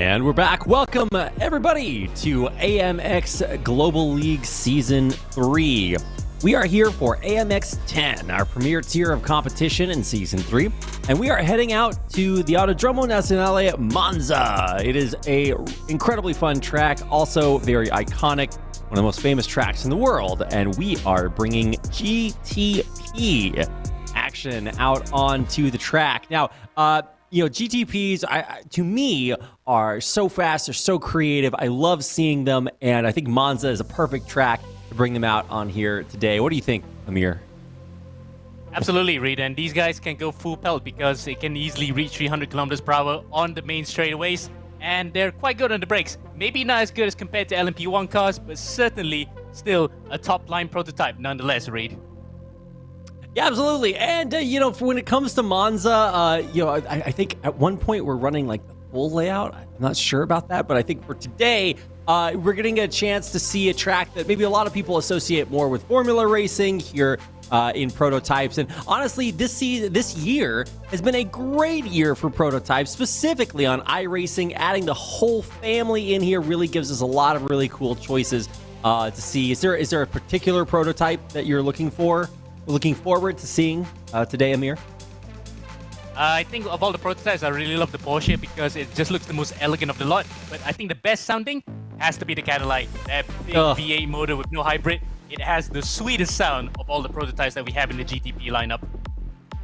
And we're back. Welcome, everybody, to AMX Global League Season 3. We are here for AMX 10, our premier tier of competition in Season 3. And we are heading out to the Autódromo Nazionale Monza. It is a incredibly fun track, also very iconic, one of the most famous tracks in the world. And we are bringing GTP action out onto the track. Now, GTPs, to me, are so fast. They're so creative. I love seeing them, and I think Monza is a perfect track to bring them out on here today. What do you think, Amir? Absolutely, Reed. And these guys can go full pelt because they can easily reach 300 kilometers per hour on the main straightaways, and they're quite good on the brakes. Maybe not as good as compared to LMP1 cars, but certainly still a top-line prototype nonetheless, Reed. Yeah, absolutely. And, when it comes to Monza, I think at one point we're running like the full layout. I'm not sure about that, but I think for today, we're getting a chance to see a track that maybe a lot of people associate more with Formula racing here in prototypes. And honestly, this year has been a great year for prototypes, specifically on iRacing. Adding the whole family in here really gives us a lot of really cool choices to see. Is there a particular prototype that you're looking forward to seeing today, Amir? I think of all the prototypes, I really love the Porsche because it just looks the most elegant of the lot. But I think the best sounding has to be the Cadillac. That big V8 motor with no hybrid. It has the sweetest sound of all the prototypes that we have in the GTP lineup.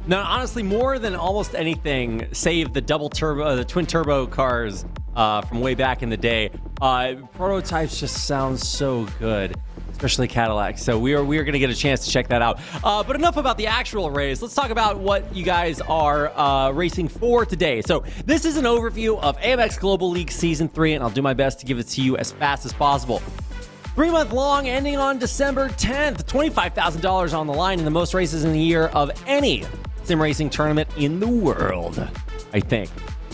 No, honestly, more than almost anything, save the the twin turbo cars from way back in the day. Prototypes just sound so good, especially Cadillac. So we are going to get a chance to check that out. But enough about the actual race. Let's talk about what you guys are racing for today. So this is an overview of AMX Global League Season 3, and I'll do my best to give it to you as fast as possible. 3-month long, ending on December 10th. $25,000 on the line in the most races in the year of any sim racing tournament in the world, I think,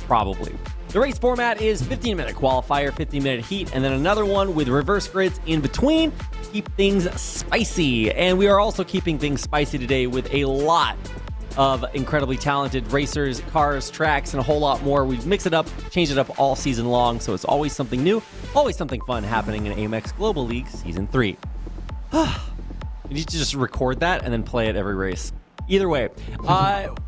probably. The race format is 15-minute qualifier, 15-minute heat, and then another one with reverse grids in between. Keep things spicy. And we are also keeping things spicy today with a lot of incredibly talented racers, cars, tracks, and a whole lot more. We mix it up, change it up all season long, so it's always something new, always something fun happening in AMX Global League Season 3. You need to just record that and then play it every race. Either way,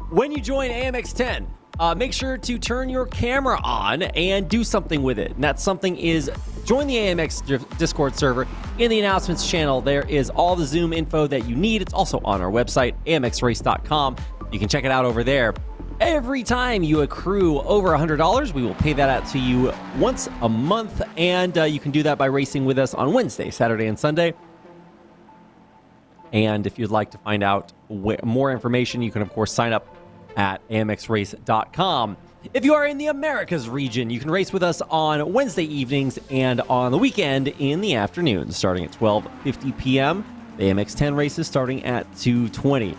when you join AMX 10, make sure to turn your camera on and do something with it. And that something is join the AMX Discord server. In the announcements channel, there is all the Zoom info that you need. It's also on our website, amxrace.com. You can check it out over there. Every time you accrue over $100, we will pay that out to you once a month. And you can do that by racing with us on Wednesday, Saturday, and Sunday. And if you'd like to find out more information, you can, of course, sign up at amxrace.com. If you are in the Americas region, you can race with us on Wednesday evenings and on the weekend in the afternoon, starting at 12:50 p.m. The AMX 10 races starting at 2:20.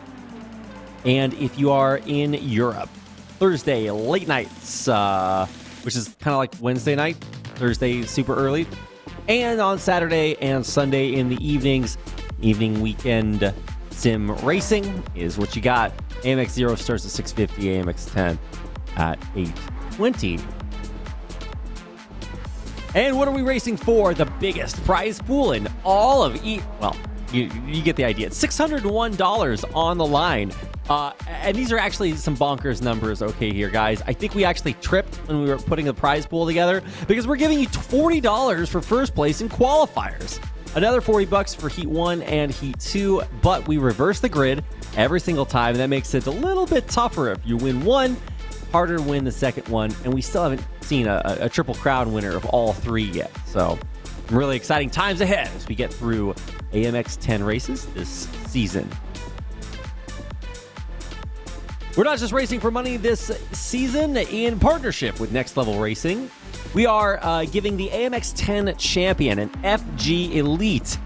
And if you are in Europe, Thursday late nights, which is kind of like Wednesday night, Thursday super early, and on Saturday and Sunday in the evenings, evening weekend sim racing is what you got. AMX 0 starts at 6:50, AMX 10 at 8:20. And what are we racing for? The biggest prize pool in all of you get the idea. It's $601 on the line. And these are actually some bonkers numbers, okay, here, guys. I think we actually tripped when we were putting the prize pool together because we're giving you $40 for first place in qualifiers. Another $40 for Heat 1 and Heat 2, but we reverse the grid every single time, and that makes it a little bit tougher. If you win one, harder to win the second one, and we still haven't seen a Triple Crown winner of all three yet. So really exciting times ahead as we get through AMX 10 races this season. We're not just racing for money this season. In partnership with Next Level Racing, we are giving the AMX 10 champion, an FG Elite.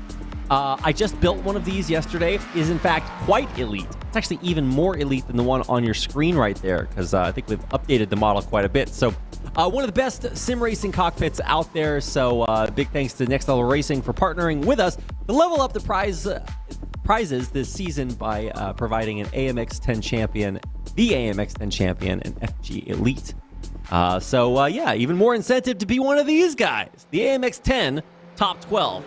I just built one of these yesterday. It is in fact quite elite. It's actually even more elite than the one on your screen right there because I think we've updated the model quite a bit. So one of the best sim racing cockpits out there. So big thanks to Next Level Racing for partnering with us to level up the prizes this season by providing an AMX 10 champion, the AMX 10 champion, an FG Elite. Yeah, even more incentive to be one of these guys. The AMX 10 top 12.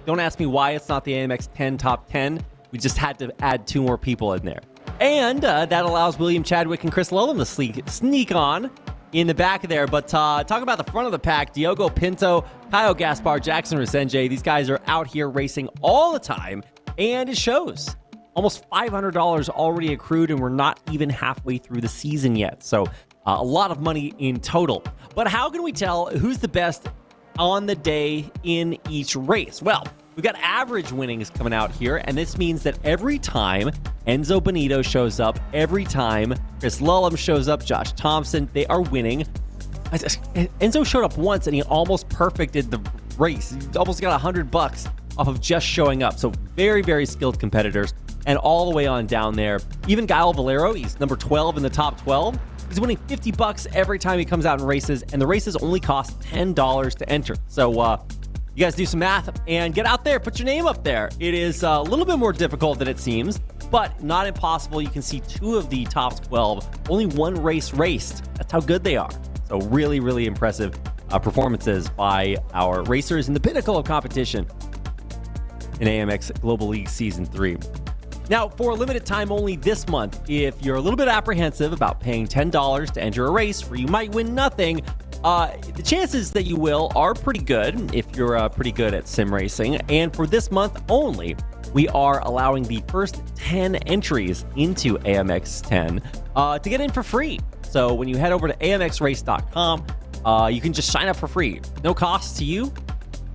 Don't ask me why it's not the AMX 10 top 10. We just had to add 2 more people in there. And that allows William Chadwick and Chris Lullam to sneak on in the back of there. But talk about the front of the pack, Diogo Pinto, Caio Gaspar, Jackson Resenge. These guys are out here racing all the time, and it shows. Almost $500 already accrued, and we're not even halfway through the season yet. So a lot of money in total. But how can we tell who's the best on the day in each race? Well, we've got average winnings coming out here, and this means that every time Enzo Bonito shows up, every time Chris Lullam shows up, Josh Thompson, they are winning. Enzo showed up once, and he almost perfected the race. He almost got $100 off of just showing up. So very, very skilled competitors. And all the way on down there, even Gael Valero, he's number 12 in the top 12. He's winning $50 every time he comes out in races, and the races only cost $10 to enter. So you guys do some math and get out there, put your name up there. It is a little bit more difficult than it seems, but not impossible. You can see 2 of the top 12, only 1 race raced. That's how good they are. So really, really impressive performances by our racers in the pinnacle of competition in AMX Global League Season 3. Now, for a limited time only this month, if you're a little bit apprehensive about paying $10 to enter a race where you might win nothing, the chances that you will are pretty good if you're pretty good at sim racing. And for this month only, we are allowing the first 10 entries into AMX 10 to get in for free. So when you head over to amxrace.com, you can just sign up for free. No cost to you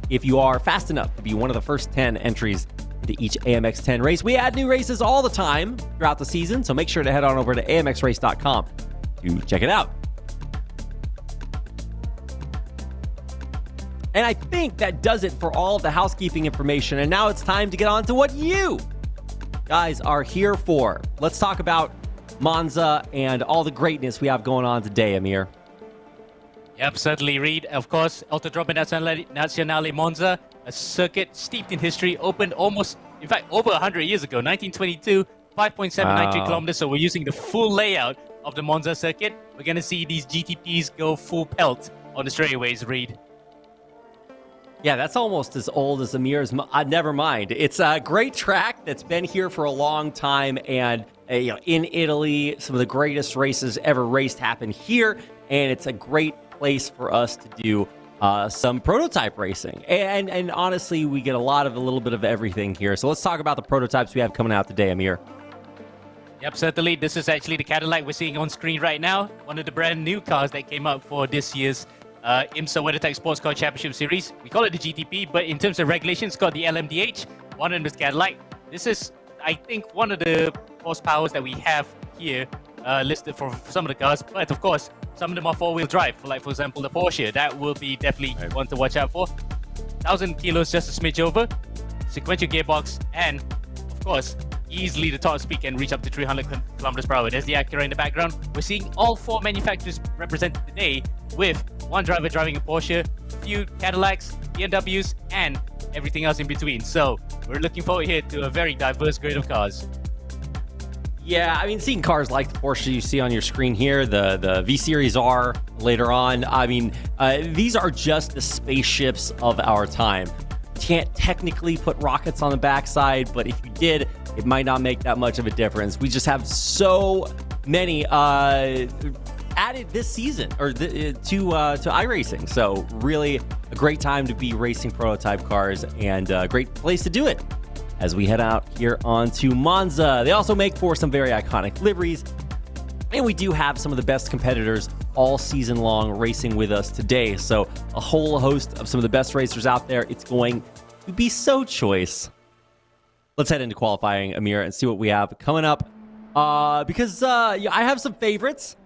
if you are fast enough to be one of the first 10 entries to each AMX 10 race. We add new races all the time throughout the season, so make sure to head on over to amxrace.com to check it out. And I think that does it for all of the housekeeping information, and now it's time to get on to what you guys are here for. Let's talk about Monza and all the greatness we have going on today, Amir. Yep, certainly, Reed. Of course, Autódromo Nazionale Monza, a circuit steeped in history, opened almost, in fact, over 100 years ago, 1922, 5.793 kilometers. So we're using the full layout of the Monza circuit. We're going to see these GTPs go full pelt on the straightaways, Reed. Yeah, that's almost as old as Amir's. Never mind. It's a great track that's been here for a long time, and in Italy, some of the greatest races ever raced happen here, and it's a great place for us to do some prototype racing. And honestly, we get a little bit of everything here. So let's talk about the prototypes we have coming out today, Amir. Yep, certainly. This is actually the Cadillac we're seeing on screen right now. One of the brand new cars that came out for this year's IMSA WeatherTech Sports Car Championship Series. We call it the GTP, but in terms of regulations, it's got the LMDH, one in this Cadillac. This is, I think, one of the horsepowers that we have here listed for some of the cars. But of course, some of them are four-wheel drive. For example, the Porsche. That will be definitely one to watch out for. 1,000 kilos, just a smidge over. Sequential gearbox, and of course, easily the top speed can reach up to 300 kilometers per hour. There's the Acura in the background. We're seeing all 4 manufacturers represented today, with one driver driving a Porsche, a few Cadillacs, BMWs, and everything else in between. So we're looking forward here to a very diverse grade of cars. Yeah, I mean, seeing cars like the Porsche you see on your screen here, the V-Series R later on, I mean, these are just the spaceships of our time. Can't technically put rockets on the backside, but if you did, it might not make that much of a difference. We just have so many added this season or to iRacing. So really a great time to be racing prototype cars, and a great place to do it as we head out here onto Monza. They also make for some very iconic liveries, and we do have some of the best competitors all season long racing with us today. So a whole host of some of the best racers out there. It's going to be so choice. Let's head into qualifying, Amir, and see what we have coming up. Because I have some favorites.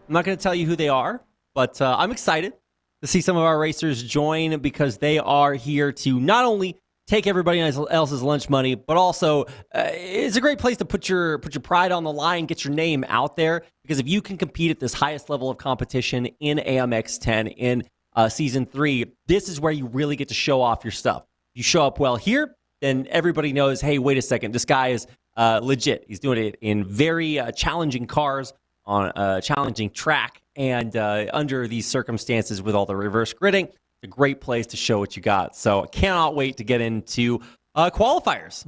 I'm not going to tell you who they are, but I'm excited to see some of our racers join, because they are here to not only take everybody else's lunch money, but also it's a great place to put your pride on the line, get your name out there. Because if you can compete at this highest level of competition in AMX 10 in Season 3, this is where you really get to show off your stuff. You show up well here, then everybody knows, hey, wait a second, this guy is legit. He's doing it in very challenging cars on a challenging track, And under these circumstances with all the reverse gridding, it's a great place to show what you got. So I cannot wait to get into qualifiers.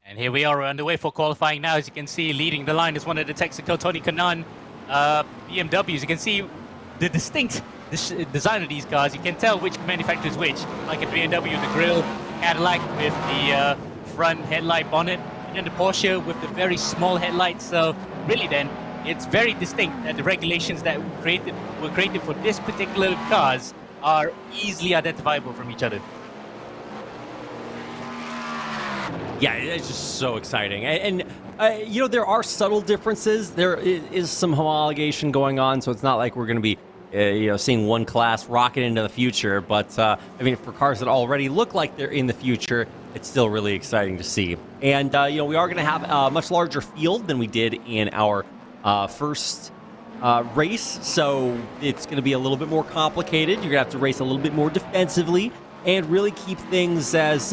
And here we are underway for qualifying now. As you can see, leading the line is one of the Texaco Tony Kanaan BMWs. You can see the distinct design of these cars. You can tell which manufacturer is which. Like a BMW, the grille, Cadillac with the front headlight bonnet, and then the Porsche with the very small headlights. So really then, it's very distinct that the regulations that were created for this particular cars are easily identifiable from each other. Yeah, it's just so exciting. And you know, there are subtle differences. There is some homologation going on, so it's not like we're going to be, you know, seeing one class rocket into the future. But, I mean, for cars that already look like they're in the future, it's still really exciting to see. And, you know, we are going to have a much larger field than we did in our first race. So it's going to be a little bit more complicated. You're going to have to race a little bit more defensively and really keep things as...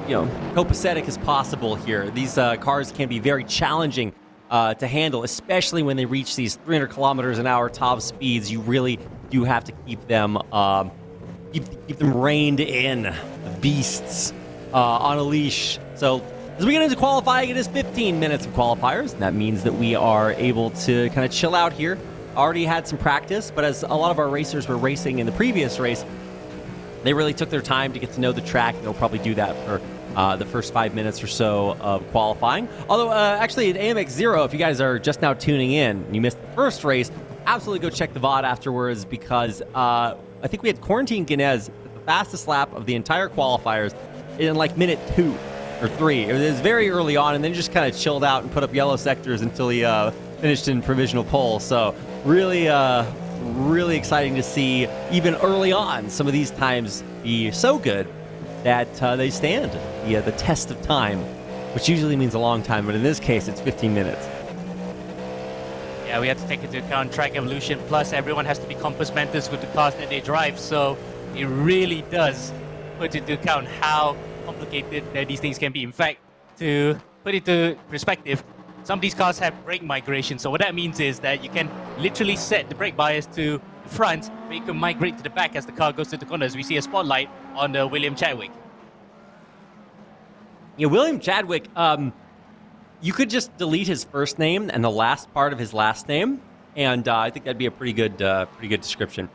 you know, copacetic as possible here. These cars can be very challenging to handle, especially when they reach these 300 kilometers an hour top speeds. You really do have to keep them keep them reined in, the beasts, on a leash. So as we get into qualifying, it is 15 minutes of qualifiers. And that means that we are able to kind of chill out here. Already had some practice, but as a lot of our racers were racing in the previous race, they really took their time to get to know the track. They'll probably do that for the first 5 minutes or so of qualifying. Although, actually, at AMX 0, if you guys are just now tuning in and you missed the first race, absolutely go check the VOD afterwards, because I think we had Quarantine Guinness at the fastest lap of the entire qualifiers in like minute 2 or 3. It was very early on, and then just kind of chilled out and put up yellow sectors until he finished in provisional pole. So really... really exciting to see, even early on, some of these times be so good that they stand the test of time, which usually means a long time, but in this case, it's 15 minutes. Yeah, we have to take into account track evolution, plus everyone has to be compass mentors with the cars that they drive, so it really does put into account how complicated these things can be. In fact, to put it into perspective, some of these cars have brake migration, so what that means is that you can literally set the brake bias to the front, but you can migrate to the back as the car goes to the corners. We see a spotlight on William Chadwick. Yeah, William Chadwick, you could just delete his first name and the last part of his last name, and I think that'd be a pretty good description.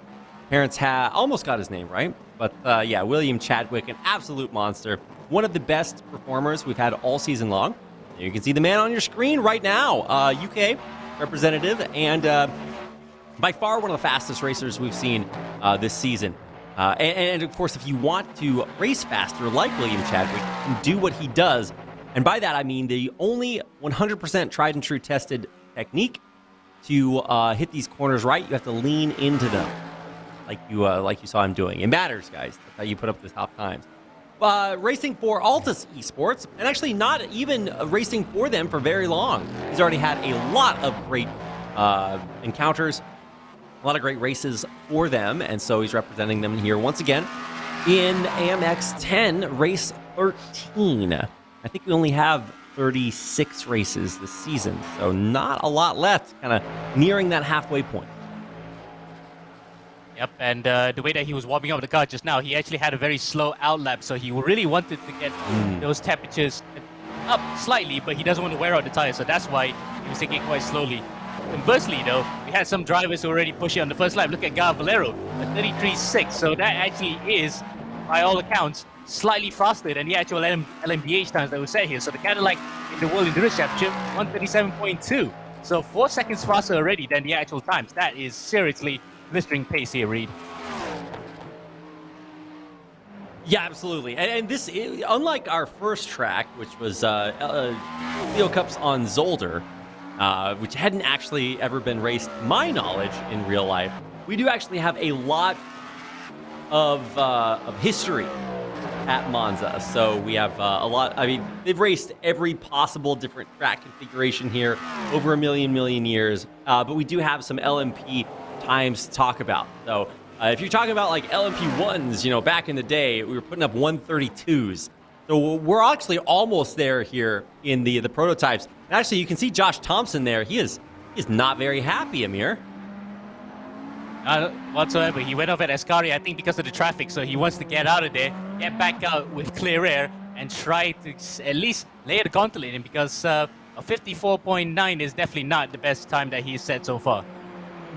Parents almost got his name right, but yeah, William Chadwick, an absolute monster. One of the best performers we've had all season long. You can see the man on your screen right now, UK representative, and by far one of the fastest racers we've seen this season. And of course, if you want to race faster like William Chadwick, you can do what he does. And by that, I mean the only 100% tried and true tested technique to hit these corners right, you have to lean into them like you saw him doing. It matters, guys. That's how you put up the top times. Racing for Altus Esports, and actually not even racing for them for very long. He's already had a lot of great encounters, a lot of great races for them, and so he's representing them here once again in AMX 10 Race 13. I think we only have 36 races this season, so not a lot left, kind of nearing that halfway point. Yep, and the way that he was warming up the car just now, he actually had a very slow outlap, so he really wanted to get those temperatures up slightly, but he doesn't want to wear out the tires, so that's why he was taking it quite slowly. Conversely, though, we had some drivers who already pushing on the first lap. Look at Gar Valero, a 33.6, so that actually is, by all accounts, slightly faster than the actual LMDH times that were set here. So the Cadillac in the World Endurance Championship, 137.2. So 4 seconds faster already than the actual times. That is seriously blistering pace here, Reed. Yeah, absolutely. And this, unlike our first track, which was Leo Cups on Zolder, which hadn't actually ever been raced, to my knowledge, in real life, we do actually have a lot of history at Monza. So we have a lot. I mean, they've raced every possible different track configuration here over a million years. But we do have some LMP times to talk about. So if you're talking about like LMP1s, you know, back in the day, we were putting up 132s. So we're actually almost there here in the prototypes. And actually, you can see Josh Thompson there. He is He's not very happy, Amir. Not whatsoever. He went off at Ascari, I think, because of the traffic. So he wants to get out of there, get back out with clear air, and try to at least lay the gauntlet in him, because a 54.9 is definitely not the best time that he's set so far.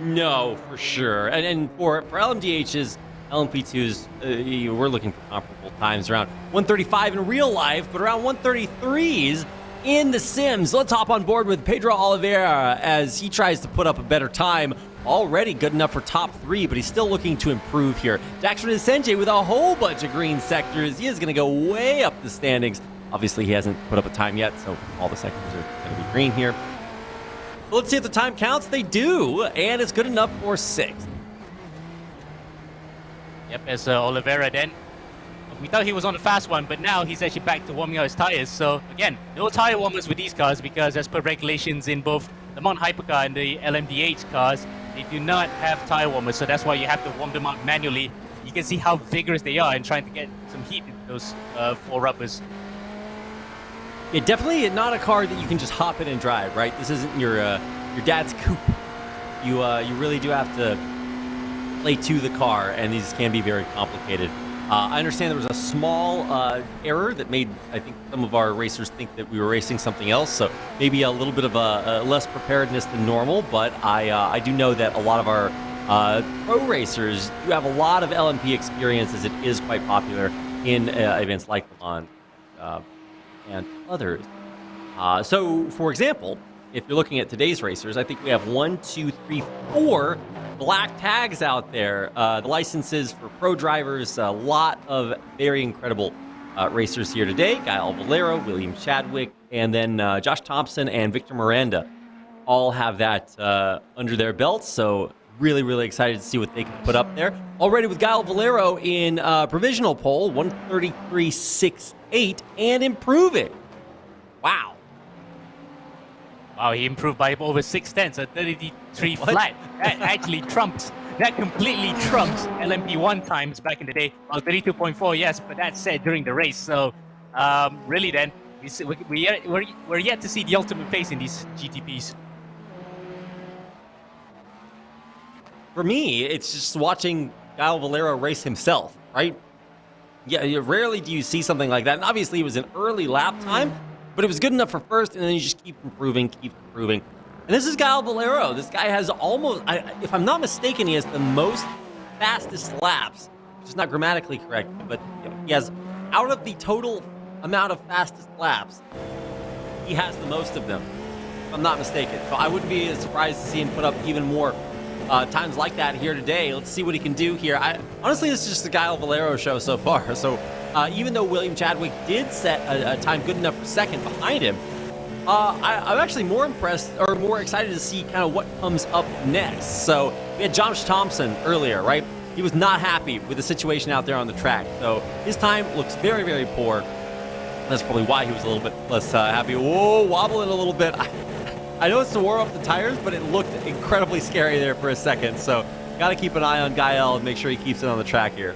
No, for sure. And for LMDH's, LMP2's, we're looking for comparable times around 135 in real life, but around 133s in the sims. Let's hop on board with Pedro Oliveira as he tries to put up a better time. Already good enough for top 3, but he's still looking to improve here. Jackson Senjay with a whole bunch of green sectors. He is going to go way up the standings. Obviously, he hasn't put up a time yet, so all the sectors are going to be green here. But let's see if the time counts. They do, and it's good enough for 6th. Yep, as Oliveira then. We thought he was on the fast one, but now he's actually back to warming out his tires. So again, no tire warmers with these cars, because as per regulations in both the Mont Hypercar and the LMDH cars, they do not have tire warmers. So that's why you have to warm them up manually. You can see how vigorous they are in trying to get some heat into those 4 rubbers. Yeah, definitely not a car that you can just hop in and drive, right? This isn't your dad's coupe. You really do have to play to the car, and these can be very complicated. I understand there was a small error that made, I think, some of our racers think that we were racing something else, so maybe a little bit of a less preparedness than normal, but I do know that a lot of our pro racers do have a lot of LMP experience, as it is quite popular in events like Le Mans and others. So, for example, if you're looking at today's racers, I think we have 1, 2, 3, 4 black tags out there. The licenses for pro drivers, a lot of very incredible racers here today. Gael Valero, William Chadwick, and then Josh Thompson and Victor Miranda all have that under their belts. So really, really excited to see what they can put up there. Already with Gael Valero in provisional pole, 133.68, and improving. Wow. Wow, he improved by over 6/10, so 33 flat. That actually trumps. That completely trumps LMP1 times back in the day. Well, 32.4, yes, but that's said during the race. So, really, then we're yet to see the ultimate pace in these GTPs. For me, it's just watching Gael Valero race himself, right? Yeah, rarely do you see something like that. And obviously, it was an early lap time, but it was good enough for first, and then you just keep improving. And this is Gael Valero. This guy has almost, if I'm not mistaken, he has the most fastest laps, which is not grammatically correct, but he has, out of the total amount of fastest laps, he has the most of them, if I'm not mistaken. So I wouldn't be surprised to see him put up even more times like that here today. Let's see what he can do here. Honestly, this is just the Gael Valero show so far. So even though William Chadwick did set a time good enough for second behind him, I'm actually more impressed or more excited to see kind of what comes up next. So we had Josh Thompson earlier, right? He was not happy with the situation out there on the track. So his time looks very, very poor. That's probably why he was a little bit less happy. Whoa, wobbling a little bit. I know it's to warm up the tires, but it looked incredibly scary there for a second. So got to keep an eye on Gael and make sure he keeps it on the track here.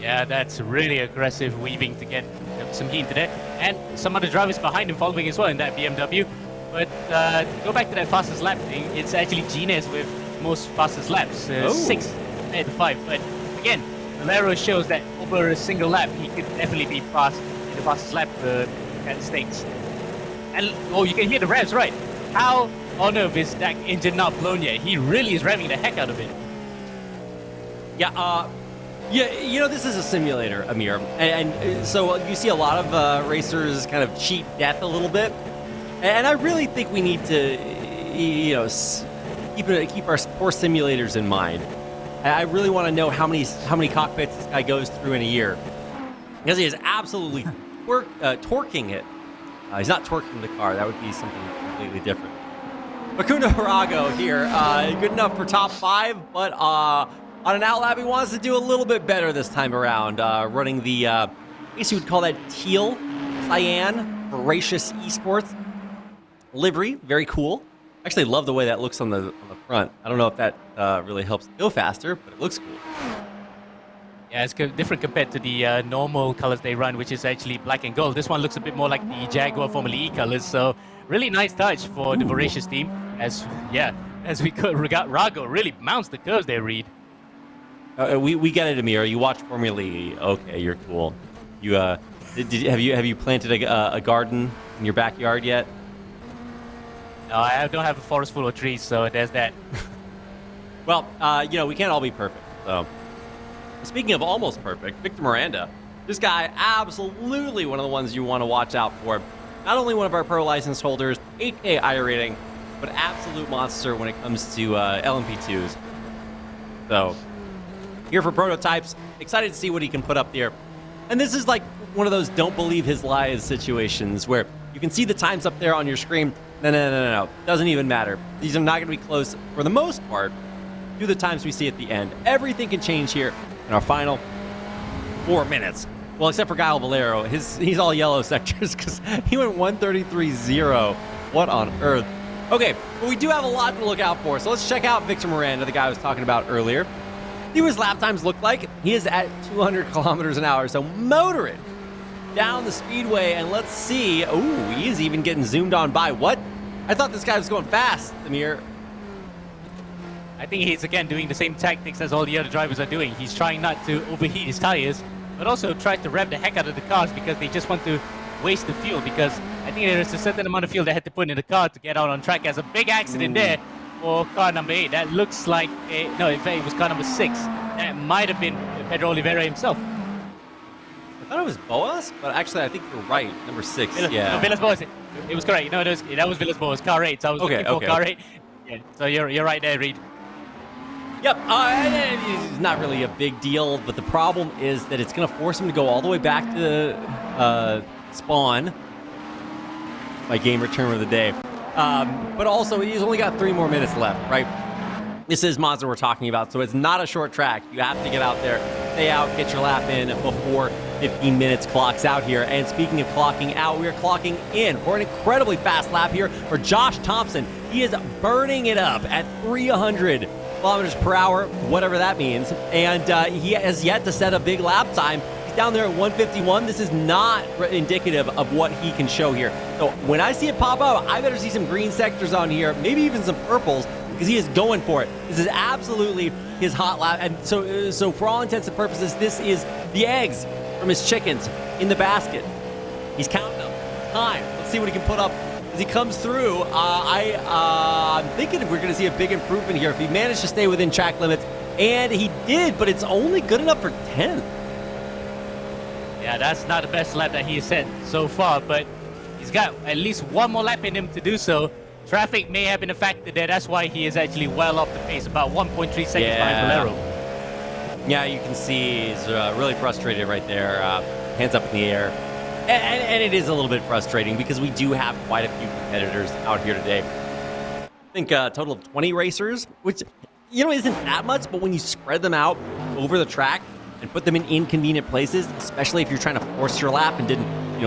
Yeah, that's really aggressive weaving to get some heat into there. And some other drivers behind him following as well in that BMW. But to go back to that fastest lap thing, it's actually Gines with most fastest laps, 6 compared to 5. But again, Valero shows that over a single lap, he could definitely be fast in the fastest lap at the States. And oh, you can hear the revs, right? How on earth is that engine not blown yet? He really is revving the heck out of it. Yeah, you know, this is a simulator, Amir, and so you see a lot of racers kind of cheat death a little bit, and I really think we need to, you know, keep our poor simulators in mind. I really want to know how many cockpits this guy goes through in a year, because he is absolutely torquing it. He's not torquing the car. That would be something completely different. Facundo Harago here, good enough for top 5, but on an outlap, he wants to do a little bit better this time around, running the, I guess you would call that teal, cyan, Voracious Esports livery. Very cool. Actually, love the way that looks on the front. I don't know if that really helps go faster, but it looks cool. Yeah, it's different compared to the normal colors they run, which is actually black and gold. This one looks a bit more like the Jaguar Formula E colors, so really nice touch for the Voracious team. As we got Rago really mounts the curves there, Reed. We get it, Amir. You watch Formula E. Okay, you're cool. You have you planted a garden in your backyard yet? No, I don't have a forest full of trees, so there's that. Well, we can't all be perfect. So, speaking of almost perfect, Victor Miranda, this guy absolutely one of the ones you want to watch out for. Not only one of our pro license holders, 8K iRating, but absolute monster when it comes to LMP2s. So, here for prototypes, excited to see what he can put up there. And this is like one of those don't believe his lies situations where you can see the times up there on your screen. No. Doesn't even matter. These are not going to be close for the most part to the times we see at the end. Everything can change here in our final 4 minutes. Well, except for Kyle Valero. He's all yellow sectors because he went 133.0. What on earth? Okay, but we do have a lot to look out for. So let's check out Victor Miranda, the guy I was talking about earlier. See what his lap times look like. He is at 200 kilometers an hour. So motor it down the speedway and let's see. Ooh, he is even getting zoomed on by. What? I thought this guy was going fast, Amir. I think he's again doing the same tactics as all the other drivers are doing. He's trying not to overheat his tires, but also tries to rev the heck out of the cars because they just want to waste the fuel, because I think there is a certain amount of fuel they had to put in the car to get out on track. There's a big accident there for car number 8. That looks like no, in fact it was car number 6. That might have been Pedro Oliveira himself. I thought it was Boas, but actually I think you're right. Number 6, yeah. No, Villas Boas. It was correct. No, that was Villas Boas, car 8. So I was looking for car 8. Yeah, so you're right there, Reed. Yep, it's not really a big deal, but the problem is that it's going to force him to go all the way back to spawn. My gamer term of the day. But also, he's only got 3 more minutes left, right? This is Monza we're talking about, so it's not a short track. You have to get out there, stay out, get your lap in before 15 minutes clocks out here. And speaking of clocking out, we are clocking in for an incredibly fast lap here for Josh Thompson. He is burning it up at 300 kilometers per hour, whatever that means. And he has yet to set a big lap time. He's down there at 151. This is not indicative of what he can show here. So when I see it pop up, I better see some green sectors on here, maybe even some purples, because he is going for it. This is absolutely his hot lap. And so for all intents and purposes, this is the eggs from his chickens in the basket. He's counting them. Time. Let's see what he can put up as he comes through. I'm thinking we're going to see a big improvement here if he managed to stay within track limits. And he did, but it's only good enough for 10th. Yeah, that's not the best lap that he's set so far, but he's got at least one more lap in him to do so. Traffic may have been a factor there. That's why he is actually well off the pace, about 1.3 seconds behind Valero. Yeah, you can see he's really frustrated right there. Hands up in the air. And it is a little bit frustrating because we do have quite a few competitors out here today. I think a total of 20 racers, which, isn't that much, but when you spread them out over the track and put them in inconvenient places, especially if you're trying to force your lap and didn't,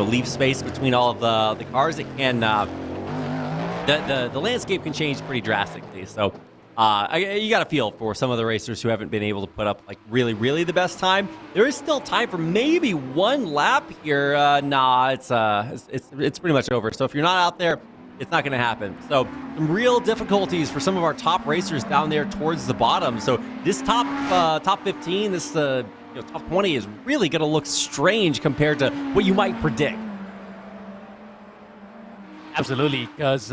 leave space between all of the cars, it can, the landscape can change pretty drastically. So you got to feel for some of the racers who haven't been able to put up like really, really the best time. There is still time for maybe one lap here. It's pretty much over. So if you're not out there, it's not going to happen. So some real difficulties for some of our top racers down there towards the bottom. So this top 15, this top 20 is really going to look strange compared to what you might predict. Absolutely, because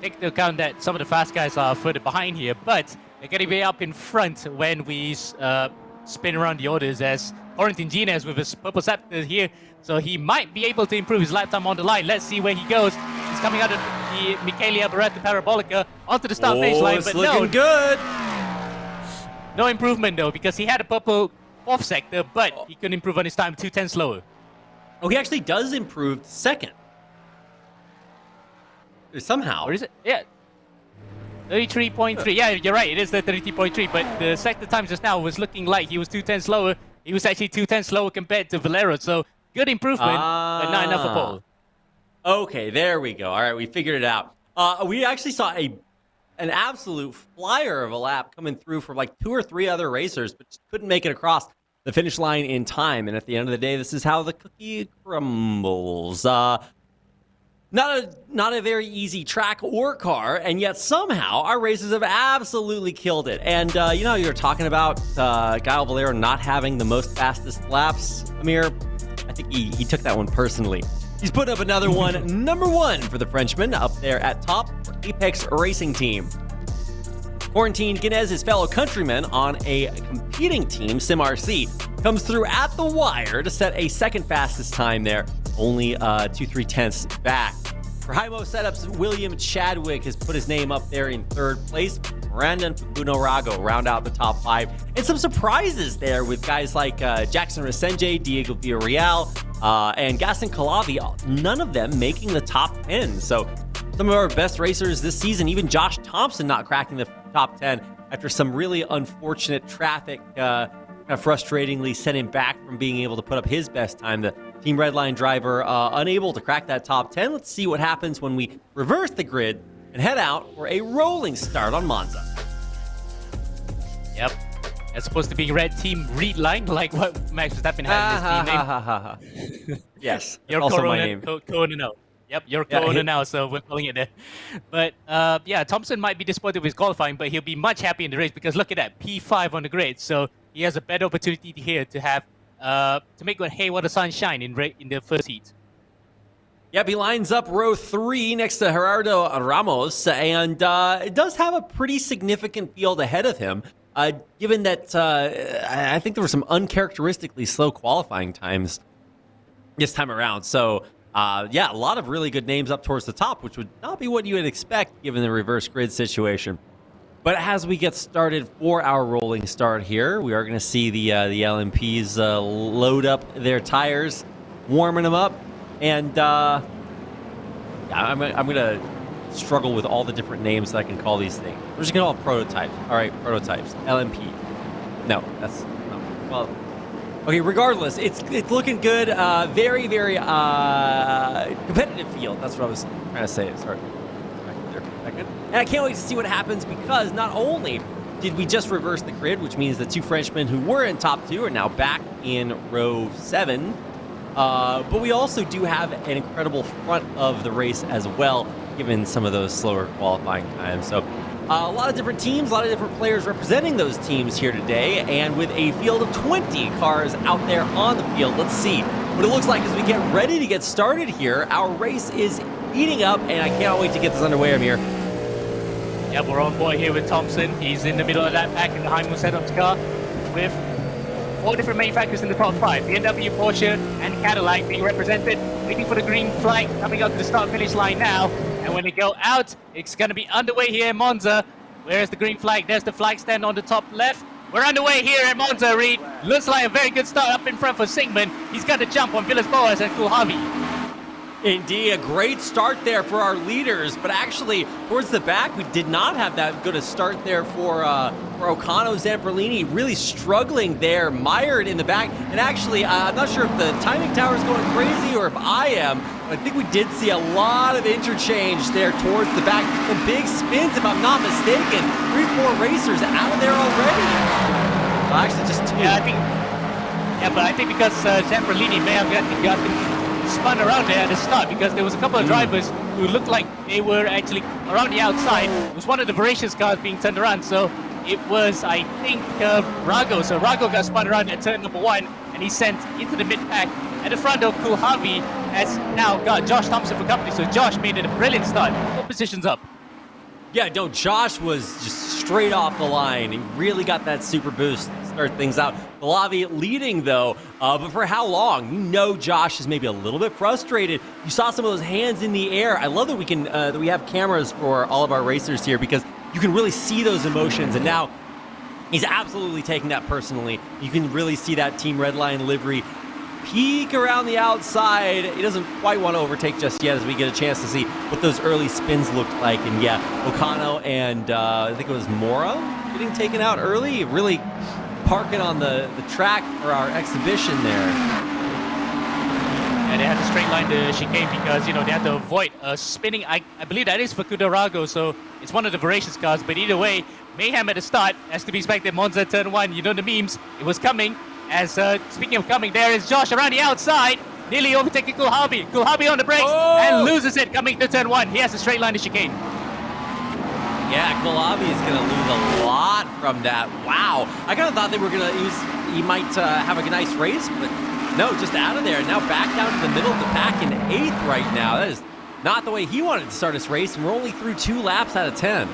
take into account that some of the fast guys are further behind here, but they're going to be up in front when we spin around the orders, as Corentin Gines with his purple scepter here, so he might be able to improve his lap time on the line. Let's see where he goes. He's coming out of the Michele Alboreto Parabolica onto the start finish line, but looking good. No improvement though, because he had a purple 4th sector, but he couldn't improve on his time, 2/10 slower. Oh, he actually does improve second. Somehow. Or is it? Yeah. 33.3. Yeah, you're right. It is the 33.3, but the sector time just now was looking like he was 2/10 slower. He was actually 2/10 slower compared to Valero, so good improvement, but not enough for pole. Okay, there we go. All right, we figured it out. We actually saw an absolute flyer of a lap coming through from like 2 or 3 other racers, but just couldn't make it across the finish line in time. And at the end of the day, this is how the cookie crumbles. Not a very easy track or car, and yet somehow our racers have absolutely killed it. And you're talking about Guile Valero not having the most fastest laps. Amir, I think he took that one personally. He's put up another one, number 1 for the Frenchman, up there at top for Apex Racing Team. Quarantine Guinness, his fellow countryman on a competing team, SimRC, comes through at the wire to set a second fastest time there, only 2-3 tenths back. For Himo setups, William Chadwick has put his name up there in 3rd place. Brandon Rago round out the top 5. And some surprises there with guys like Jackson Resenge, Diego Villarreal, and Gaston Calavi, none of them making the top 10. So some of our best racers this season, even Josh Thompson not cracking the top 10 after some really unfortunate traffic kind of frustratingly sent him back from being able to put up his best time. The Team Redline driver unable to crack that top 10. Let's see what happens when we reverse the grid and head out for a rolling start on Monza. Yep. It's supposed to be red team read line, like what Max Verstappen has in his team name. Yes, you're also Corona, my name. Corona now. Yep, you're Corona now, so we're calling it there. But Thompson might be disappointed with his qualifying, but he'll be much happy in the race because look at that, P5 on the grid. So he has a better opportunity here to have to make hay while the sun shine in the first heat. Yep, he lines up row 3 next to Gerardo Ramos, and it does have a pretty significant field ahead of him, given that I think there were some uncharacteristically slow qualifying times this time around. So, a lot of really good names up towards the top, which would not be what you would expect given the reverse grid situation. But as we get started for our rolling start here, we are going to see the LMPs load up their tires, warming them up. And I'm going to struggle with all the different names that I can call these things. We're just going to call them prototypes. All right, prototypes. LMP. No, that's no. Well, okay, regardless, it's looking good. Very, very competitive field. That's what I was trying to say. Sorry. And I can't wait to see what happens because not only did we just reverse the grid, which means the 2 Frenchmen who were in top 2 are now back in row 7, but we also do have an incredible front of the race as well, given some of those slower qualifying times. So a lot of different teams, a lot of different players representing those teams here today, and with a field of 20 cars out there on the field. Let's see what it looks like as we get ready to get started here. Our race is heating up, and I can't wait to get this underway, Amir. Yeah, we're on board here with Thompson. He's in the middle of that pack in the Heimo Setup's car with 4 different manufacturers in the top 5. BMW, Porsche, and Cadillac being represented, waiting for the green flag coming out to the start-finish line now. And when they go out, it's going to be underway here in Monza. Where's the green flag? There's the flag stand on the top left. We're underway here at Monza, Reed. Looks like a very good start up in front for Sigmund. He's got to jump on Villas-Boas and Kulhavi. Indeed, a great start there for our leaders, but actually, towards the back, we did not have that good a start there for Ocano Zamperlini, really struggling there, mired in the back, and actually, I'm not sure if the timing tower is going crazy or if I am, but I think we did see a lot of interchange there towards the back, some big spins, if I'm not mistaken, 3-4 racers out of there already. Well, actually, just 2. But I think because Zamperlini may have gotten spun around there at the start because there was a couple of drivers who looked like they were actually around the outside. It was one of the voracious cars being turned around, so it was, I think, Rago. So Rago got spun around at turn number 1, and he's sent into the mid-pack. At the front of Kulhavi has now got Josh Thompson for company, so Josh made it a brilliant start. 4 positions up. Yeah, no, Josh was just straight off the line. He really got that super boost to start things out. Galavi leading, though, but for how long? You know Josh is maybe a little bit frustrated. You saw some of those hands in the air. I love that we have cameras for all of our racers here because you can really see those emotions, and now he's absolutely taking that personally. You can really see that Team Redline livery peek around the outside. He doesn't quite want to overtake just yet as we get a chance to see what those early spins looked like. And yeah, Ocano and I think it was Mora getting taken out early, really parking on the track for our exhibition there. And they had to straight line the chicane because, they had to avoid spinning. I believe that is for Kudarago, so it's one of the voracious cars. But either way, mayhem at the start, as to be expected. Monza turn 1, you know the memes, it was coming. As speaking of coming, there is Josh around the outside. nearly overtaking Kulhabi. Kulhabi on the brakes and loses it coming to turn 1. He has a straight line to chicane. Yeah, Kulhabi is going to lose a lot from that. Wow. I kind of thought they were going to use, he might have a nice race, but no, just out of there. Now back down to the middle of the pack in 8th right now. That is not the way he wanted to start his race, and we're only through 2 laps out of 10.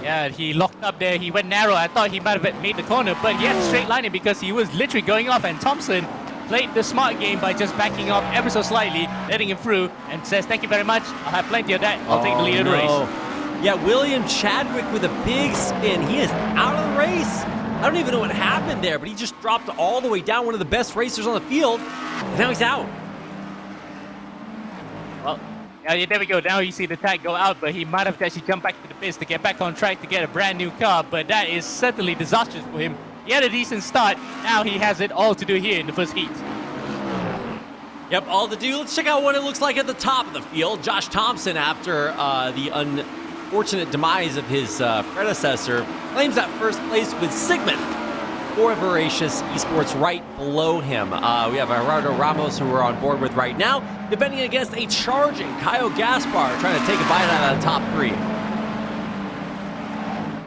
Yeah, he locked up there. He went narrow. I thought he might have made the corner, but he had to straight line it because he was literally going off, and Thompson played the smart game by just backing off ever so slightly, letting him through, and says, thank you very much. I'll have plenty of that. I'll take the lead of the race. Yeah, William Chadwick with a big spin. He is out of the race. I don't even know what happened there, but he just dropped all the way down, one of the best racers on the field, and now he's out. Well, yeah, there we go. Now you see the tag go out, but he might have actually jumped back to the pits to get back on track to get a brand new car, but that is certainly disastrous for him. He had a decent start. Now he has it all to do here in the first heat. Yep, all to do. Let's check out what it looks like at the top of the field. Josh Thompson, after the unfortunate demise of his predecessor, claims that first place with Sigmund for Voracious Esports right below him. We have Gerardo Ramos, who we're on board with right now, defending against a charging Kyle Gaspar, trying to take a bite out of the top 3.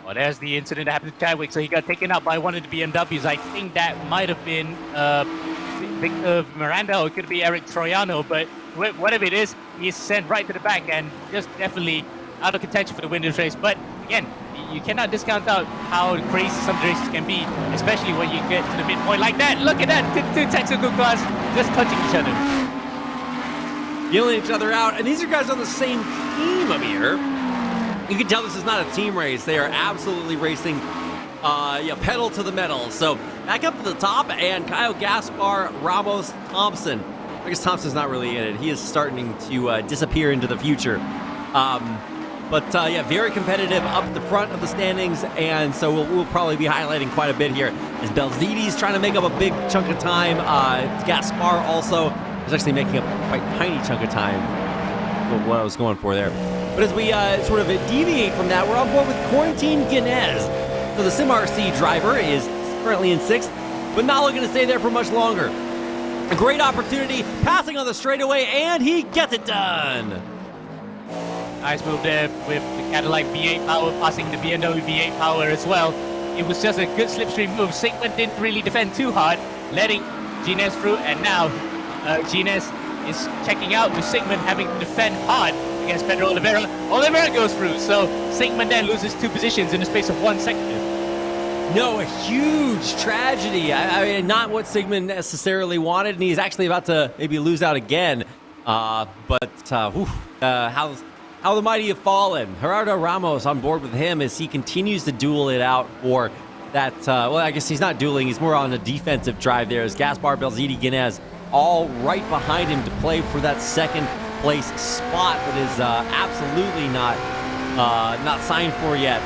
Well, there's the incident that happened to Chadwick, so he got taken out by one of the BMWs. I think that might have been Victor Miranda, or it could be Eric Troiano, but whatever it is, he's sent right to the back and just definitely out of contention for the win of the race. But again, you cannot discount out how crazy some of the races can be, especially when you get to the midpoint like that. Look at that, two technical cars just touching each other. Yelling each other out, and these are guys on the same team, Amir. You can tell this is not a team race. They are absolutely racing pedal to the metal. So back up to the top, and Kyle Gaspar, Ramos, Thompson. I guess Thompson's not really in it. He is starting to disappear into the future. But very competitive up the front of the standings, and so we'll probably be highlighting quite a bit here as Belzidi's trying to make up a big chunk of time. Gaspar also is actually making up a quite tiny chunk of time. What I was going for there. But as we sort of deviate from that, we're on board with Quarantine Guinness. So the SimRC driver is currently in 6th, but not looking to stay there for much longer. A great opportunity, passing on the straightaway, and he gets it done. Nice move there with the Cadillac V8 power, passing the BMW V8 power as well. It was just a good slipstream move. Sigmund didn't really defend too hard, letting Gines through, and now Gines is checking out with Sigmund having to defend hard against Pedro Oliveira. Oliveira goes through, so Sigmund then loses 2 positions in the space of 1 second. No, a huge tragedy. I mean, not what Sigmund necessarily wanted, and he's actually about to maybe lose out again. How the mighty have fallen. Gerardo Ramos on board with him as he continues to duel it out for that. Well, I guess he's not dueling. He's more on a defensive drive there as Gaspar, Belzidi, Guinness all right behind him to play for that second place spot that is absolutely not signed for yet.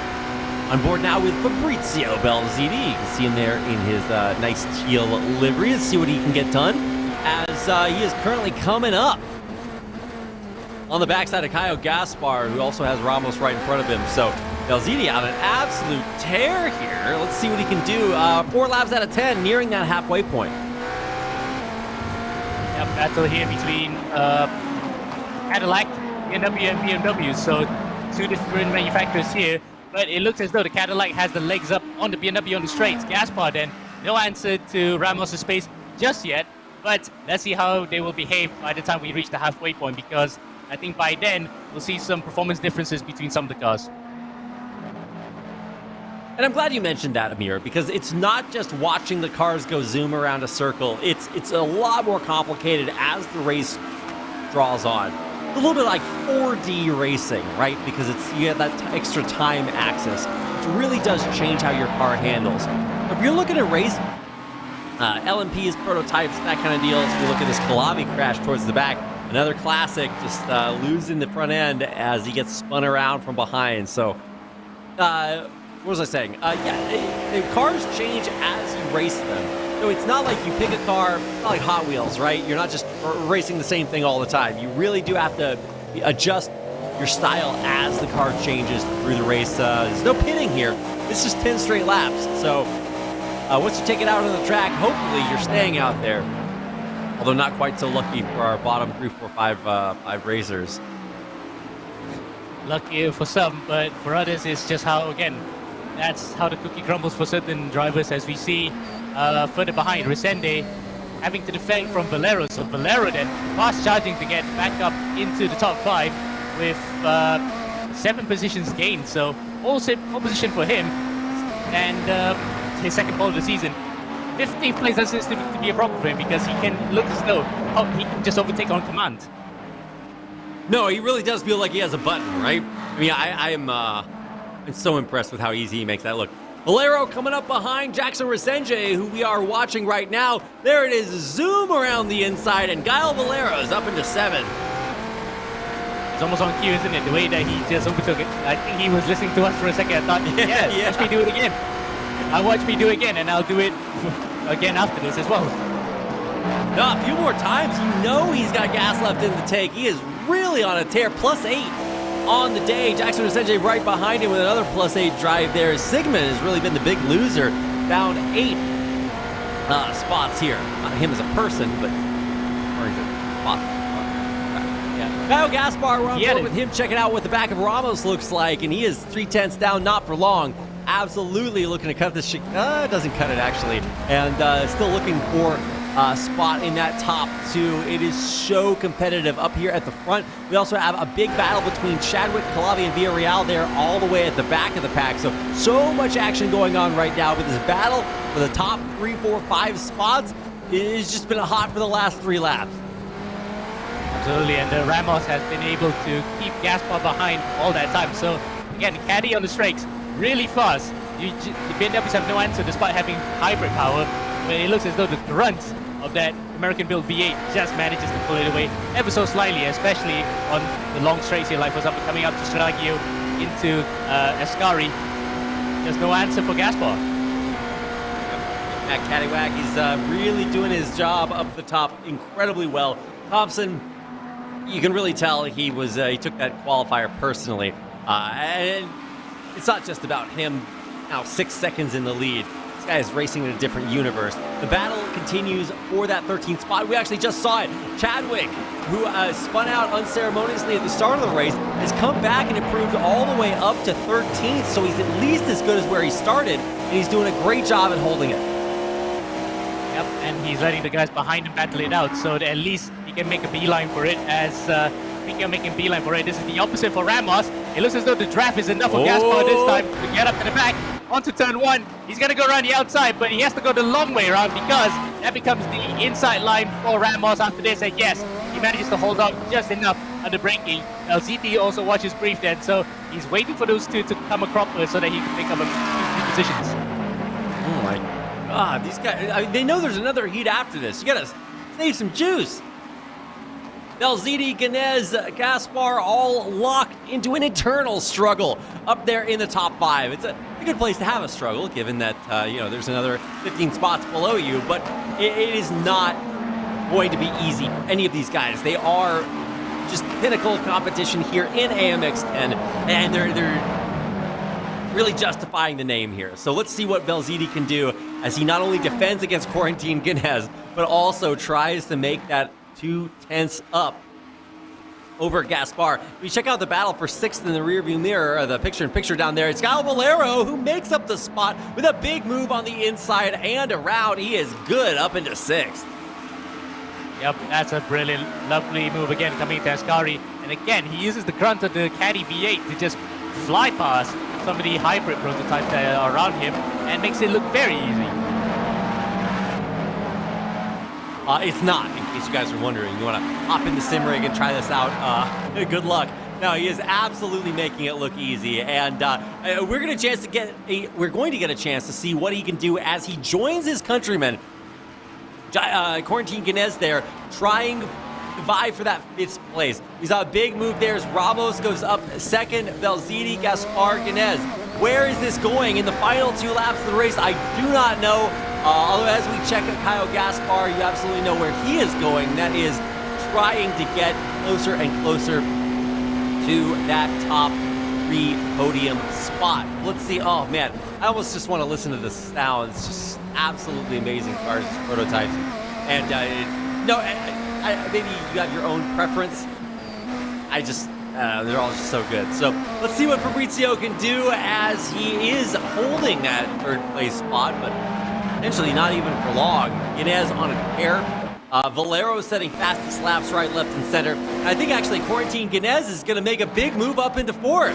On board now with Fabrizio Belzidi. You can see him there in his nice teal livery. Let's see what he can get done as he is currently coming up on the backside of Kyle Gaspar, who also has Ramos right in front of him. So Belzidi on an absolute tear here. Let's see what he can do. 4 laps out of 10, nearing that halfway point. Yep, battle here between Cadillac, BMW, and BMW. So 2 different manufacturers here. But it looks as though the Cadillac has the legs up on the BMW on the straights. Gaspar then, no answer to Ramos' space just yet. But let's see how they will behave by the time we reach the halfway point, because I think by then we'll see some performance differences between some of the cars. And I'm glad you mentioned that, Amir, because it's not just watching the cars go zoom around a circle. It's a lot more complicated as the race draws on. A little bit like 4D racing, right? Because you have that extra time axis, which really does change how your car handles. If you're looking at race LMPs, prototypes, that kind of deal, if you look at this Kalavi crash towards the back, another classic, just losing the front end as he gets spun around from behind. So, what was I saying? The cars change as you race them. So it's not like you pick a car, not like Hot Wheels, right? You're not just racing the same thing all the time. You really do have to adjust your style as the car changes through the race. There's no pitting here. It's just 10 straight laps. So once you take it out on the track, hopefully you're staying out there. Although not quite so lucky for our bottom 3, 4, 5 racers. Lucky for some, but for others, it's just how, again, that's how the cookie crumbles for certain drivers, as we see further behind. Resende having to defend from Valero, so Valero then fast charging to get back up into the top 5 with 7 positions gained, so all position for him, and his second pole of the season. 15th place doesn't seem to be a problem for him because he can look as though he can just overtake on command. No, he really does feel like he has a button, right? I mean, I'm so impressed with how easy he makes that look. Valero coming up behind Jackson Resenge, who we are watching right now. There it is, zoom around the inside, and Guile Valero is up into 7. It's almost on cue, isn't it? The way that he just overtook it. I think he was listening to us for a second. I thought, yeah, watch me do it again. I'll watch me do it again, and I'll do it again after this as well. No, a few more times. You know he's got gas left in the tank. He is really on a tear. +8 on the day. Jackson Resenge right behind him with another +8 drive there. Sigmund has really been the big loser. Down 8 spots here. Not him as a person, but spots. Kyle Gaspar, we're on board with him checking out what the back of Ramos looks like, and he is 3/10 down, not for long. Absolutely looking to cut this shit. Doesn't cut it, actually. And still looking for a spot in that top 2. It is so competitive up here at the front. We also have a big battle between Chadwick, Calavi, and Villarreal there all the way at the back of the pack. So much action going on right now with this battle for the top 3, 4, 5 spots. It has just been hot for the last 3 laps. Absolutely, and Ramos has been able to keep Gaspar behind all that time. So, again, Caddy on the straights, really fast. The BMWs have no answer despite having hybrid power, but it looks as though the grunt of that American-built V8 just manages to pull it away ever so slightly, especially on the long straights here, like for example, coming up to Stragio into Ascari. There's no answer for Gaspar. Matt Caddywack is really doing his job up the top incredibly well. Thompson, you can really tell he took that qualifier personally. And it's not just about him now 6 seconds in the lead. This guy is racing in a different universe. The battle continues for that 13th spot. We actually just saw it. Chadwick, who spun out unceremoniously at the start of the race, has come back and improved all the way up to 13th, so he's at least as good as where he started, and he's doing a great job at holding it. Yep, and he's letting the guys behind him battle it out, so that at least he can make a beeline for it. As speaking of making a beeline for it, this is the opposite for Ramos. It looks as though the draft is enough for Gaspar this time to get up to the back, onto turn 1. He's going to go around the outside, but he has to go the long way around because that becomes the inside line for Ramos after this. And yes, he manages to hold up just enough under braking. LZT also watches brief then, so he's waiting for those two to come across so that he can pick up a few positions. Oh my God, these guys, they know there's another heat after this. You gotta save some juice. Belziti, Ganez, Gaspar all locked into an internal struggle up there in the top 5. It's a good place to have a struggle, given that there's another 15 spots below you, but it is not going to be easy for any of these guys. They are just pinnacle competition here in AMX 10, and they're really justifying the name here. So let's see what Belziti can do as he not only defends against Quarantine Ganez, but also tries to make that 2/10 up over Gaspar. We check out the battle for 6th in the rearview mirror, the picture-in-picture down there. It's Kyle Valero who makes up the spot with a big move on the inside and around. He is good up into 6th. Yep, that's a brilliant, lovely move again coming to Ascari. And again, he uses the grunt of the Caddy V8 to just fly past some of the hybrid prototypes that are around him and makes it look very easy. It's not, in case you guys are wondering. You want to hop into SimRig and try this out. Good luck. No, he is absolutely making it look easy, and we're going to get a chance to see what he can do as he joins his countrymen. Quarantine Ganez there, trying to vie for that 5th place. We saw a big move there as Ramos goes up 2nd, Belziti, Gaspar, Ganez. Where is this going in the final 2 laps of the race? I do not know. Although as we check Kyle Gaspar, you absolutely know where he is going. That is trying to get closer and closer to that top 3 podium spot. Let's see. Oh man, I almost just want to listen to the sound. It's just absolutely amazing cars, prototypes, and No, maybe you have your own preference. I just, they're all just so good. So let's see what Fabrizio can do as he is holding that third place spot, but potentially not even for long. Inez on a tear. Valero setting fastest laps right, left, and center. And I think actually Quarantine Guinness is going to make a big move up into fourth.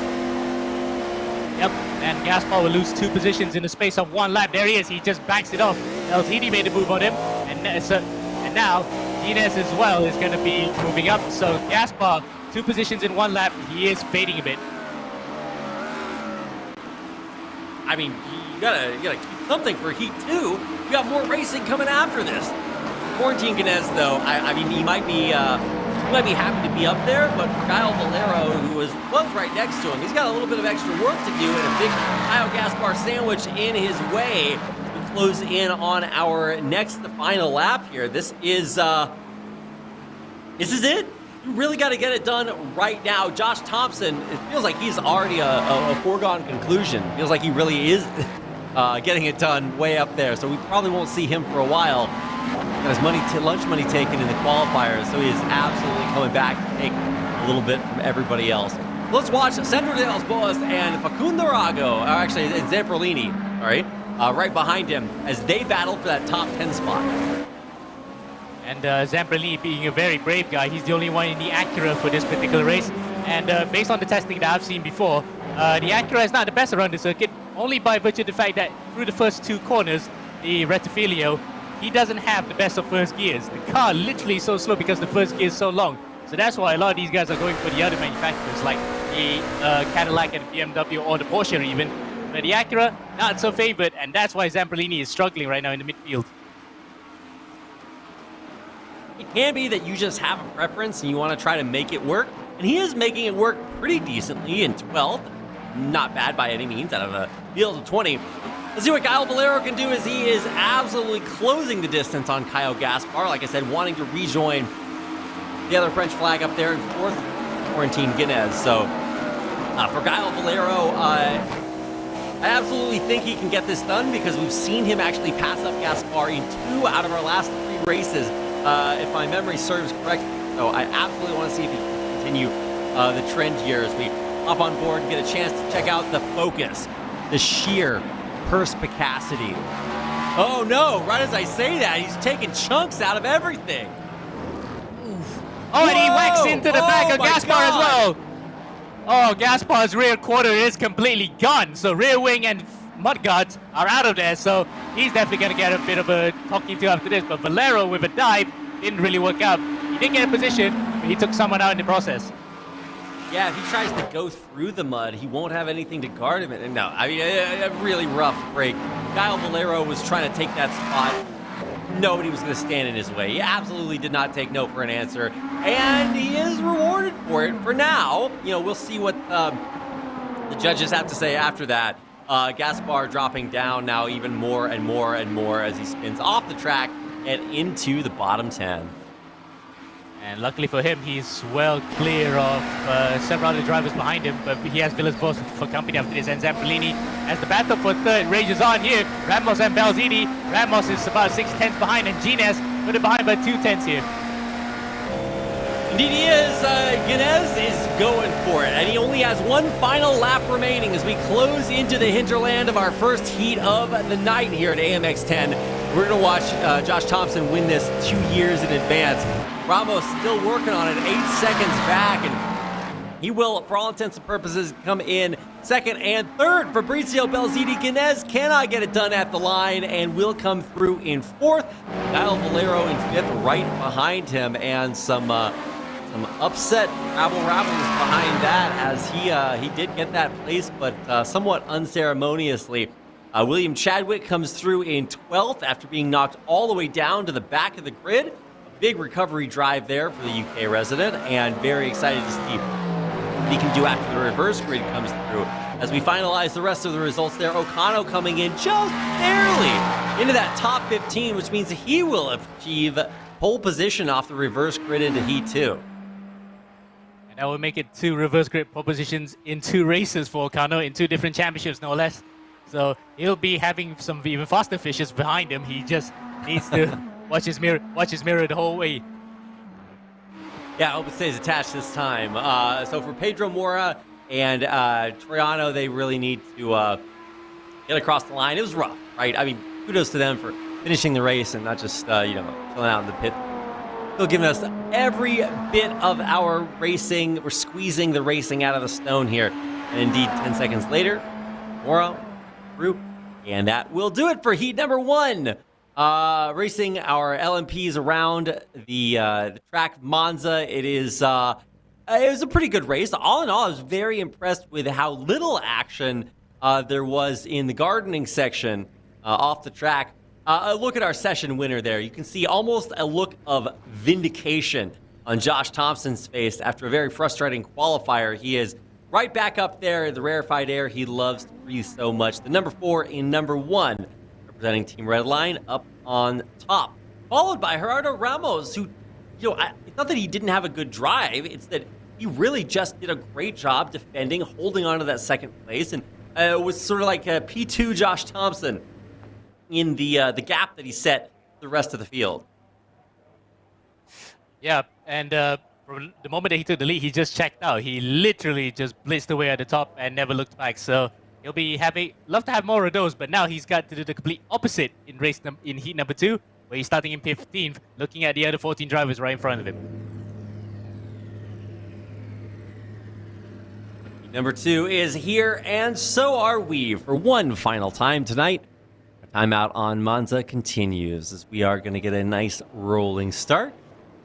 Yep, and Gaspar will lose 2 positions in the space of 1 lap. There he is. He just backs it off. LTD made a move on him, and now Guinness as well is going to be moving up. So Gaspar, 2 positions in 1 lap. He is fading a bit. I mean, you gotta keep something for Heat 2. You got more racing coming after this. Quarantine Guinness, though, I mean, he might be happy to be up there, but for Kyle Valero, who was right next to him, he's got a little bit of extra work to do, and a big Kyle Gaspar sandwich in his way to close in on our next, the final lap here. This is it. You really got to get it done right now. Josh Thompson, it feels like he's already a foregone conclusion. Feels like he really is getting it done way up there, so we probably won't see him for a while. Got his lunch money taken in the qualifiers, so he is absolutely coming back to take a little bit from everybody else. Let's watch Sandro de los Boas and Facundo Rago, or actually Zamperlini, right behind him as they battle for that top 10 spot. And Zamperlini being a very brave guy, he's the only one in the Acura for this particular race. And based on the testing that I've seen before, the Acura is not the best around the circuit, only by virtue of the fact that through the first 2 corners, the Rettifilio, he doesn't have the best of first gears. The car literally is so slow because the first gear is so long. So that's why a lot of these guys are going for the other manufacturers, like the Cadillac and BMW or the Porsche even. But the Acura, not so favored, and that's why Zamperlini is struggling right now in the midfield. It can be that you just have a preference and you want to try to make it work. And he is making it work pretty decently in 12th. Not bad by any means out of a field of 20. Let's see what Kyle Valero can do as he is absolutely closing the distance on Kyle Gaspar. Like I said, wanting to rejoin the other French flag up there in 4th, Quarantine Guinness. So for Kyle Valero, I absolutely think he can get this done because we've seen him actually pass up Gaspar in 2 out of our last 3 races, if my memory serves correct. So I absolutely want to see if he can continue the trend here as we hop on board and get a chance to check out the focus, the sheer perspicacity. Oh no, right as I say that, he's taking chunks out of everything. Oh, and he whacks into the back of Gaspar as well. Oh, Gaspar's rear quarter is completely gone. So rear wing and mudguards are out of there. So he's definitely going to get a bit of a talking to after this. But Valero with a dive didn't really work out. He did get a position, but he took someone out in the process. Yeah, if he tries to go through the mud, he won't have anything to guard him. And no, I mean, a really rough break. Kyle Valero was trying to take that spot. Nobody was going to stand in his way. He absolutely did not take no for an answer. And he is rewarded for it for now. You know, we'll see what the judges have to say after that. Gaspar dropping down now even more and more and more as he spins off the track and into the bottom 10. And luckily for him, he's well clear of several other drivers behind him, but he has Villas-Boas for company after this, and Zamperlini as the battle for third rages on here. Ramos and Belzini. Ramos is about 6 tenths behind, and Gines put it behind by 2 tenths here. Indeed he is. Guinness is going for it, and he only has 1 final lap remaining as we close into the hinterland of our first heat of the night here at AMX 10. We're going to watch Josh Thompson win this 2 years in advance. Ramos still working on it, 8 seconds back, and he will, for all intents and purposes, come in 2nd and 3rd. Fabrizio Belzini Guinness cannot get it done at the line and will come through in 4th. Kyle Valero in 5th, right behind him, and some upset rabble-rabbles behind that as he did get that place, but somewhat unceremoniously. William Chadwick comes through in 12th after being knocked all the way down to the back of the grid. Big recovery drive there for the UK resident, and very excited to see what he can do after the reverse grid comes through. As we finalize the rest of the results there, Okano coming in just barely into that top 15, which means he will achieve pole position off the reverse grid into Heat 2. And that will make it 2 reverse grid pole positions in 2 races for Okano in 2 different championships, no less. So he'll be having some even faster fishes behind him. He just needs to Watch his mirror the whole way. Yeah, I hope it stays attached this time. So for Pedro Mora and Troiano, they really need to get across the line. It was rough, right? I mean, kudos to them for finishing the race and not just, chilling out in the pit. Still giving us every bit of our racing. We're squeezing the racing out of the stone here. And indeed, 10 seconds later, Mora, group, and that will do it for heat number 1. Racing our LMPs around the track Monza. It was a pretty good race. All in all, I was very impressed with how little action there was in the gardening section off the track. Look at our session winner there. You can see almost a look of vindication on Josh Thompson's face after a very frustrating qualifier. He is right back up there in the rarefied air he loves to breathe so much. The number 4 in number 1, representing Team Redline, up on top. Followed by Gerardo Ramos, who, it's not that he didn't have a good drive, it's that he really just did a great job defending, holding on to that second place, and it was sort of like a P2 Josh Thompson in the gap that he set the rest of the field. Yeah, and from the moment that he took the lead, he just checked out. He literally just blitzed away at the top and never looked back. So he'll be happy. Love to have more of those, but now he's got to do the complete opposite in heat number 2, where he's starting in 15th, looking at the other 14 drivers right in front of him. Number 2 is here, and so are we for one final time tonight. Our timeout on Monza continues as we are going to get a nice rolling start,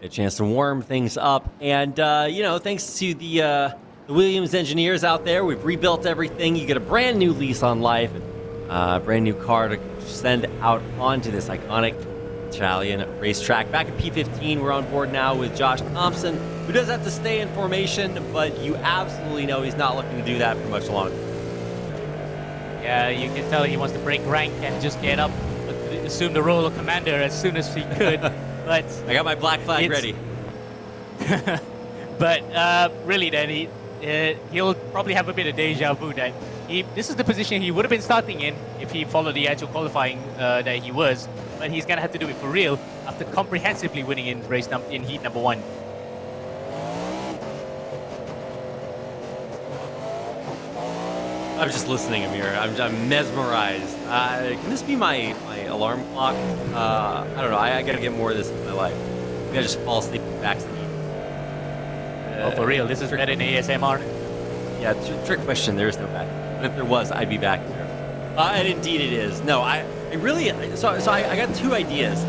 a chance to warm things up, and thanks to the Williams engineers out there, we've rebuilt everything. You get a brand new lease on life, a brand new car to send out onto this iconic Italian racetrack. Back at P15, we're on board now with Josh Thompson, who does have to stay in formation, but you absolutely know he's not looking to do that for much longer. Yeah, you can tell he wants to break rank and just get up, assume the role of commander as soon as he could. But I got my black flag ready. But really, then he'll probably have a bit of deja vu that this is the position he would have been starting in if he followed the actual qualifying that he was. But he's gonna have to do it for real after comprehensively winning in heat number 1. I'm just listening, Amir. I'm mesmerized. Can this be my alarm clock? I don't know. I gotta get more of this in my life. I gotta just fall asleep in the backseat. Oh, for real? This is better than ASMR? Yeah, trick question. There is no back. But if there was, I'd be back there. And indeed it is. No, I really... So I got 2 ideas.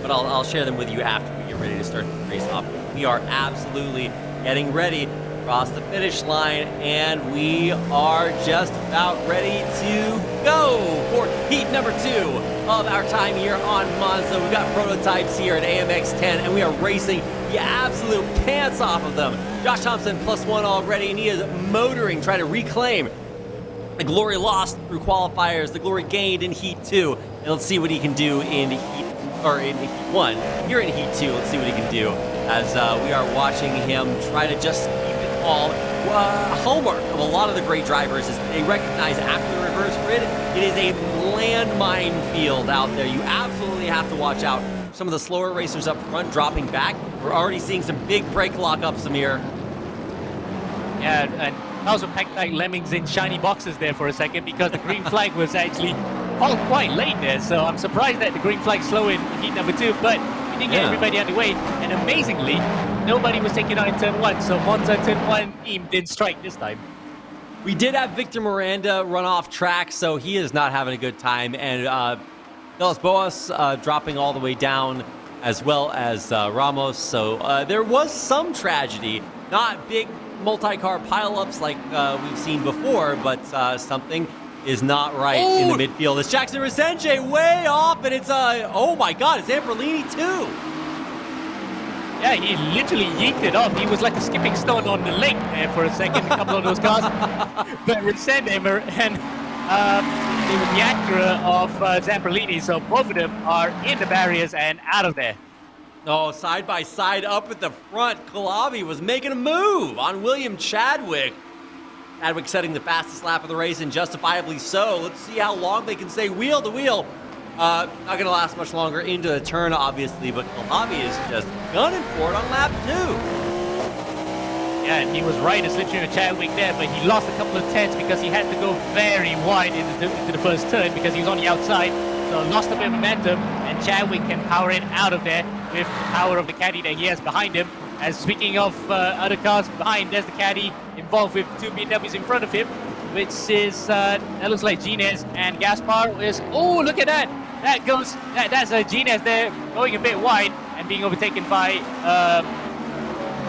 But I'll share them with you after we get ready to start the race off. We are absolutely getting ready to cross the finish line, and we are just about ready to go for heat number 2 of our time here on Monza. We've got prototypes here at AMX 10, and we are racing the absolute pants off of them. Josh Thompson +1 already, and he is motoring, trying to reclaim the glory lost through qualifiers, the glory gained in heat 2. And let's see what he can do in heat 1. Here in heat 2, let's see what he can do as we are watching him try to just keep it all. A hallmark of a lot of the great drivers is they recognize after the reverse grid, it is a landmine field out there. You absolutely have to watch out. Some of the slower racers up front dropping back. We're already seeing some big brake lockups, Amir. Yeah, and also packed like lemmings in shiny boxes there for a second because the green flag was actually quite late there. So I'm surprised that the green flag slow in heat number 2, but we did get everybody underway. And amazingly, nobody was taken out in turn 1. So Monza turn 1 team didn't strike this time. We did have Victor Miranda run off track, so he is not having a good time. And Delos Boas dropping all the way down, as well as Ramos. So there was some tragedy, not big multi-car pileups like we've seen before, but something is not right in the midfield. It's Jackson Resenge way off, and it's oh my God, it's Amperlini too. Yeah, he literally yeeked it off. He was like a skipping stone on the lake there for a second, a couple of those cars. But Resende and it was the Acura of Zamperlini, so both of them are in the barriers and out of there. Oh, side by side up at the front, Kalabi was making a move on William Chadwick. Chadwick setting the fastest lap of the race, and justifiably so. Let's see how long they can stay wheel to wheel Not going to last much longer into the turn, obviously, but Kohlhavi is just gunning for it on lap 2. Yeah, and he was right in slipstream with Chadwick there, but he lost a couple of tenths because he had to go very wide into the first turn because he was on the outside. So lost a bit of momentum, and Chadwick can power it out of there with the power of the caddy that he has behind him. As speaking of other cars behind, there's the caddy involved with 2 BMWs in front of him, which is, that looks like Gines, and Gaspar is, oh, look at that! That's Gines there going a bit wide and being overtaken by,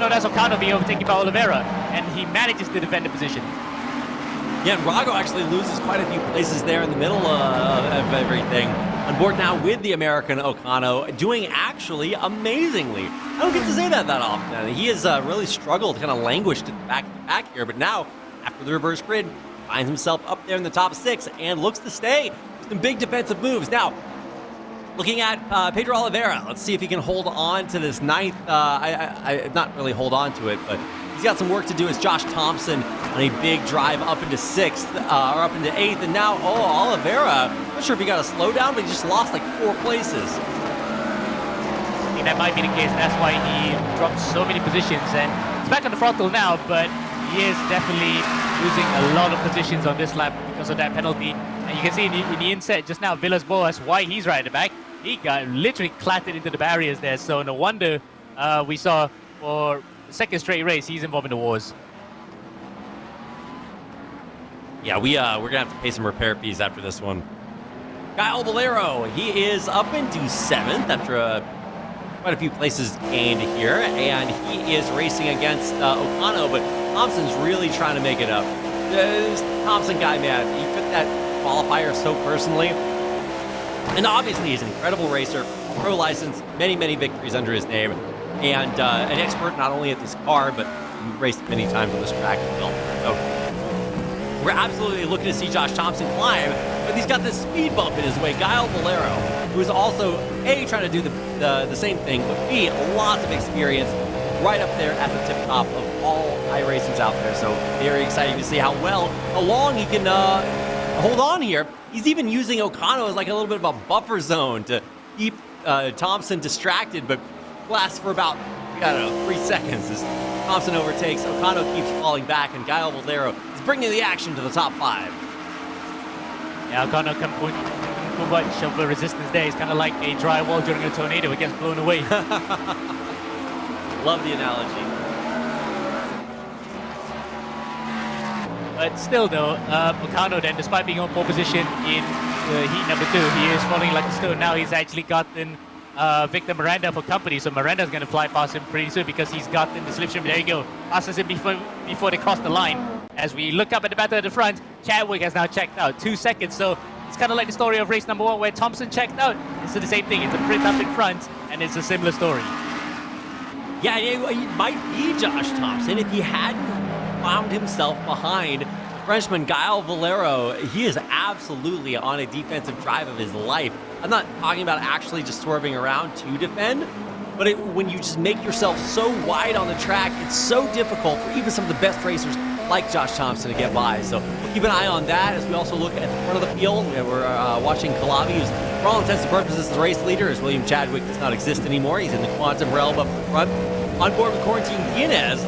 no, that's Ocano being overtaken by Oliveira, and he manages to defend the position. Yeah, and Rago actually loses quite a few places there in the middle of everything. On board now with the American Ocano, doing actually amazingly. I don't get to say that often. He has really struggled, kind of languished at the back here, but now, after the reverse grid, finds himself up there in the top 6 and looks to stay with some big defensive moves. Now, looking at Pedro Oliveira, let's see if he can hold on to this 9th. Not really hold on to it, but he's got some work to do as Josh Thompson on a big drive up into 6th, or up into 8th, and now, Oliveira, not sure if he got a slowdown, but he just lost like 4 places. I think that might be the case. That's why he dropped so many positions, and he's back on the throttle now, but he is definitely losing a lot of positions on this lap because of that penalty. And you can see in the inset just now, Villas-Boas, why he's right at the back. He got literally clattered into the barriers there, so no wonder we saw for the second straight race, he's involved in the wars. Yeah, we're going to have to pay some repair fees after this one. Kyle Valero, he is up into 7th after quite a few places gained here, and he is racing against Ocano, but Thompson's really trying to make it up. This Thompson guy, man, he took that qualifier so personally, and obviously he's an incredible racer, pro license, many victories under his name, and an expert not only at this car, but raced many times on this track as well. So we're absolutely looking to see Josh Thompson climb, but he's got this speed bump in his way. Kyle Valero, who is also A, trying to do the same thing, but B, lots of experience right up there at the tip top of all iRacings out there. So very exciting to see how long he can hold on here. He's even using Ocano as like a little bit of a buffer zone to keep Thompson distracted, but lasts for about, I don't know, 3 seconds as Thompson overtakes. Ocano keeps falling back, and Kyle Valero is bringing the action to the top 5. Yeah, Ocano can put much of a resistance there. It's kind of like a drywall during a tornado. It gets blown away. Love the analogy. But still, though, Ocano then, despite being on pole position in heat number 2, he is falling like a stone. Now he's actually gotten Victor Miranda for company, so Miranda's going to fly past him pretty soon because he's gotten the slipstream. There you go. Passes him before they cross the line. As we look up at the battle at the front, Chadwick has now checked out. 2 seconds, so it's kind of like the story of race number 1 where Thompson checked out. It's the same thing. It's a print up in front, and it's a similar story. Yeah, it might be Josh Thompson if he hadn't found himself behind Frenchman Kyle Valero. He is absolutely on a defensive drive of his life. I'm not talking about actually just swerving around to defend, but when you just make yourself so wide on the track, it's so difficult for even some of the best racers like Josh Thompson to get by. So we'll keep an eye on that as we also look at the front of the field. We're watching Kohlhavi, who's for all intents and purposes the race leader, as William Chadwick does not exist anymore. He's in the quantum realm up front. On board with Quarantine Guinness,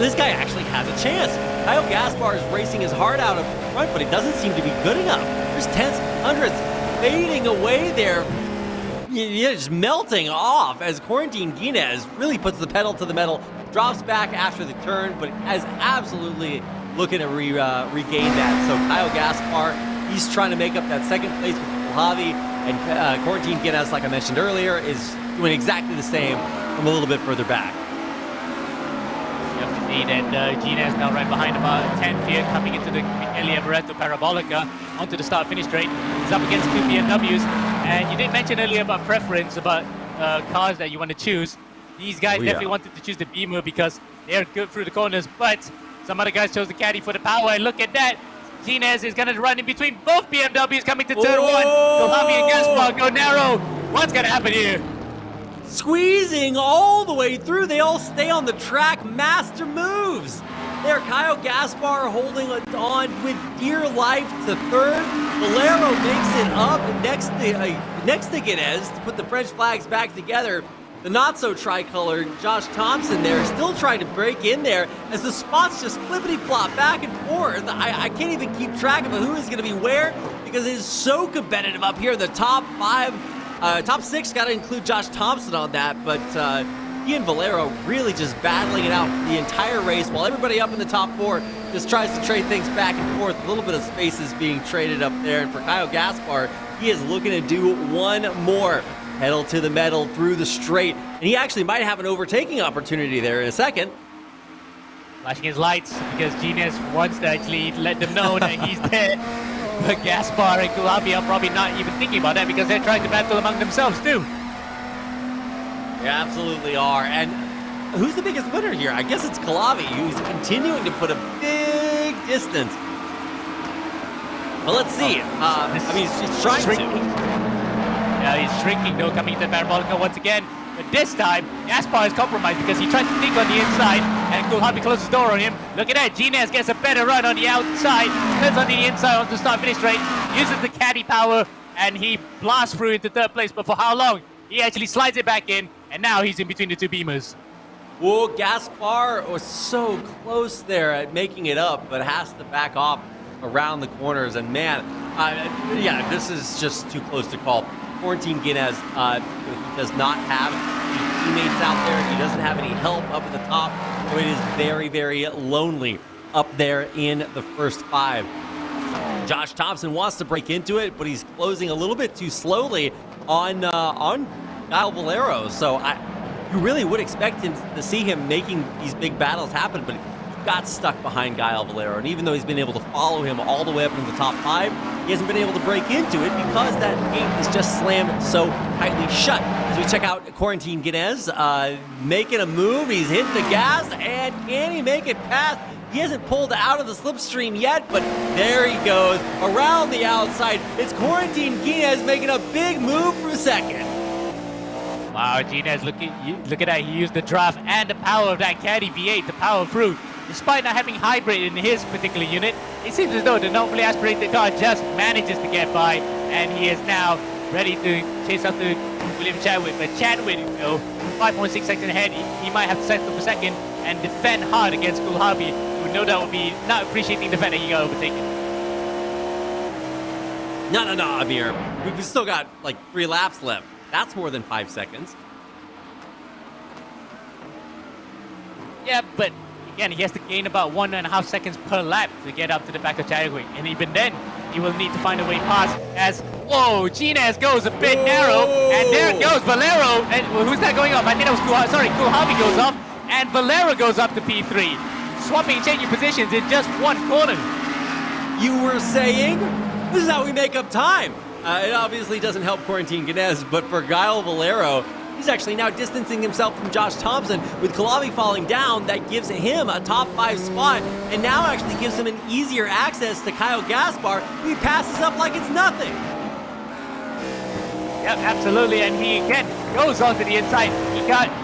this guy actually has a chance. Kyle Gaspar is racing his heart out up front, but it doesn't seem to be good enough. There's tenths, hundredths fading away there. Yeah, just melting off as Quarantine Guinness really puts the pedal to the metal, drops back after the turn, but is absolutely looking to regain that. So Kyle Gaspar, he's trying to make up that second place with Kohlhavi, and Quarantine Guinness, like I mentioned earlier, is doing exactly the same from a little bit further back. Indeed, and Gines now right behind about 10th here, coming into the Michele Amaretto Parabolica onto the start-finish straight. He's up against 2 BMWs, and you did mention earlier about preference, about cars that you want to choose. These guys definitely wanted to choose the Beamer because they're good through the corners, but some other guys chose the Caddy for the power, and look at that. Gines is going to run in between both BMWs coming to turn 1. Kohlhavi and Gaspar go narrow. What's going to happen here? Squeezing all the way through. They all stay on the track. Master moves. there. Kyle Gaspar holding on with dear life to third. Valero makes it up next to Guinness to put the French flags back together. The not-so-tricolor Josh Thompson there still trying to break in there as the spots just flippity-flop back and forth. I can't even keep track of who is going to be where because it is so competitive up here in the top 5. Top 6, got to include Josh Thompson on that, but he and Valero really just battling it out the entire race while everybody up in the top 4 just tries to trade things back and forth. A little bit of space is being traded up there, and for Kyle Gaspar, he is looking to do one more. Pedal to the metal through the straight, and he actually might have an overtaking opportunity there in a second. Flashing his lights because Genius wants to actually let them know that he's there. But Gaspar and Kulabi are probably not even thinking about that because they're trying to battle among themselves too. They absolutely are. And who's the biggest winner here? I guess it's Kulabi, who's continuing to put a big distance. Well, let's see. I mean, he's trying to. Yeah, he's shrinking though, coming into the Parabolica once again. But this time, Gaspar is compromised because he tries to think on the inside, and Kulhabi closes the door on him. Look at that, Gines gets a better run on the outside, turns on the inside onto the start-finish straight, uses the caddy power, and he blasts through into third place. But for how long? He actually slides it back in, and now he's in between the two Beamers. Whoa, Gaspar was so close there at making it up, but has to back off around the corners. And man, yeah, this is just too close to call. Quarantine Guinness, he does not have any teammates out there. He doesn't have any help up at the top. So it is very, very lonely up there in the first 5. Josh Thompson wants to break into it, but he's closing a little bit too slowly on Kyle Valero. So you really would expect him to see him making these big battles happen, but he got stuck behind Kyle Valero. And even though he's been able to follow him all the way up into the top 5, he hasn't been able to break into it because that gate is just slammed so tightly shut. As we check out Quarantine Guinness, making a move, he's hit the gas, and can he make it past? He hasn't pulled out of the slipstream yet, but there he goes, around the outside. It's Quarantine Guinness making a big move for second. Wow, Gines, look at that. He used the draft and the power of that Caddy V8 to power through. Despite not having hybrid in his particular unit, it seems as though the normally aspirated car just manages to get by, and he is now ready to chase after William Chadwick. But Chadwick, though, 5.6 seconds ahead, he might have to settle for second and defend hard against Kulhabi, who no doubt will be not appreciating the fact that he got overtaken. No, Amir. We've still got like 3 laps left. That's more than 5 seconds. Yeah, but again, he has to gain about 1.5 seconds per lap to get up to the back of Chadwick. And even then, he will need to find a way past as, whoa, Gines goes a bit narrow. And there goes Valero. And well, who's that going off? I think that was Kulhabi goes off. And Valero goes up to P3. Swapping and changing positions in just one corner. You were saying, this is how we make up time. It obviously doesn't help Quarantine Guinness, but for Kyle Valero, he's actually now distancing himself from Josh Thompson. With Kalavi falling down, that gives him a top 5 spot, and now actually gives him an easier access to Kyle Gaspar, who he passes up like it's nothing. Yep, absolutely, and he again goes onto the inside.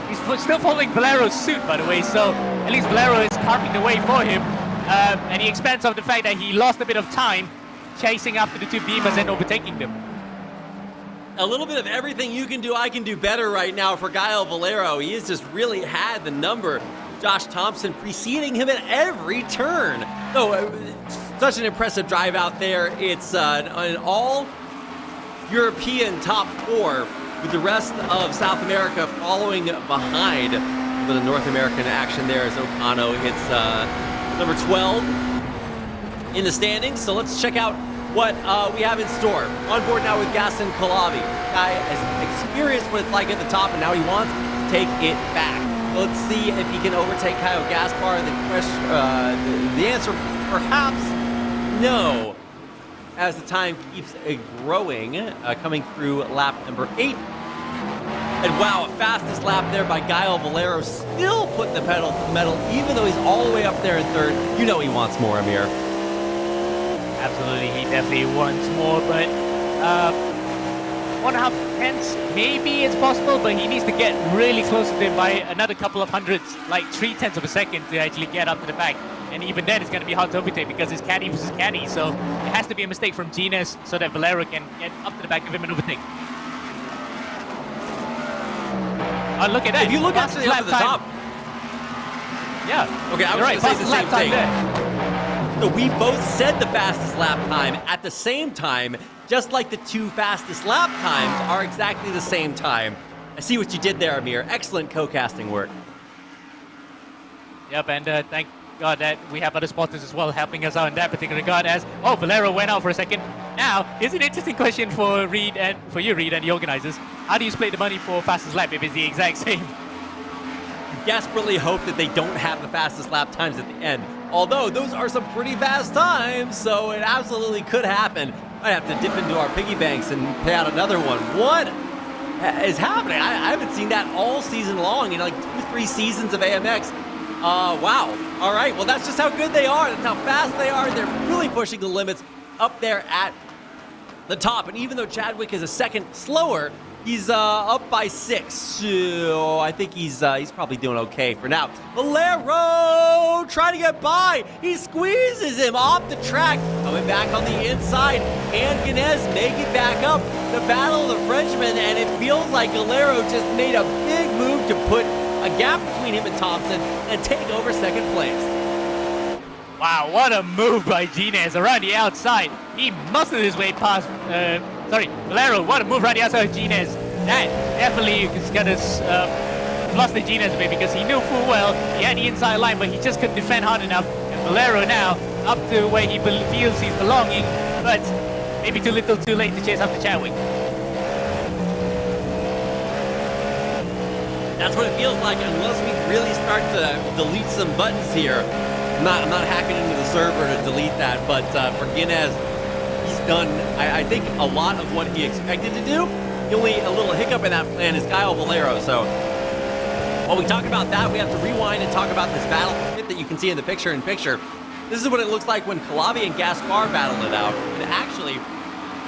He's still following Valero's suit, by the way, so at least Valero is carving the way for him, and he expands on the fact that he lost a bit of time chasing after the two Beamers and overtaking them. A little bit of everything you can do, I can do better right now for Kyle Valero. He has just really had the number. Josh Thompson preceding him at every turn. So, such an impressive drive out there. It's an all-European top 4 with the rest of South America following behind. A bit of North American action there as Okano hits number 12 in the standings. So let's check out what we have in store. On board now with Gaston Kalavi. Guy has experienced what it's like at the top, and now he wants to take it back. So let's see if he can overtake Kyle Gaspar. The answer, perhaps no, as the time keeps growing, coming through lap number 8. And wow, a fastest lap there by Kyle Valero, still putting the pedal to the metal, even though he's all the way up there in third. You know he wants more, Amir. Absolutely, he definitely wants more, but 1.5 tenths, maybe it's possible, but he needs to get really close to them by another couple of hundredths, like 0.3 of a second to actually get up to the back. and even then it's going to be hard to overtake because it's caddy versus caddy. So it has to be a mistake from Gines so that Valero can get up to the back of him and overtake. Oh, look at that. If you look at the top. Yeah. Okay, I was right. going to say the same thing. There. So we both said the fastest lap time at the same time, just like the 2 fastest lap times are exactly the same time. I see what you did there, Amir. Excellent co-casting work. Yep, and thank God that we have other spotters as well helping us out in that particular regard. As Valero went out for a second. Now, here's an interesting question for Reed and for you, Reed, and the organizers. How do you split the money for fastest lap if it's the exact same? Desperately hope that they don't have the fastest lap times at the end. Although those are some pretty fast times, so it absolutely could happen. I have to dip into our piggy banks and pay out another one. What is happening? I haven't seen that all season long in like 2-3 seasons of AMX. Wow. All right. Well, that's just how good they are. That's how fast they are. They're really pushing the limits up there at the top. And even though Chadwick is a second slower, he's up by 6. So I think he's probably doing okay for now. Valero trying to get by. He squeezes him off the track. Coming back on the inside. And Guinness make it back up. The battle of the Frenchmen. And it feels like Valero just made a big move to put a gap between him and Thompson and take over second place. Wow, what a move by Gines around the outside. He muscled his way past, Valero. What a move around the outside of Gines. That definitely is going to fluster Gines a bit because he knew full well he had the inside line, but he just couldn't defend hard enough. And Valero now up to where he feels he's belonging, but maybe too little too late to chase after Chadwick. That's what it feels like unless we really start to delete some buttons here. I'm not hacking into the server to delete that, but for Guinness, he's done, I think, a lot of what he expected to do. The only a little hiccup in that plan is Kyle Valero. So while we talk about that, we have to rewind and talk about this battle that you can see in the picture-in-picture. This is what it looks like when Calavi and Gaspar battle it out. And actually,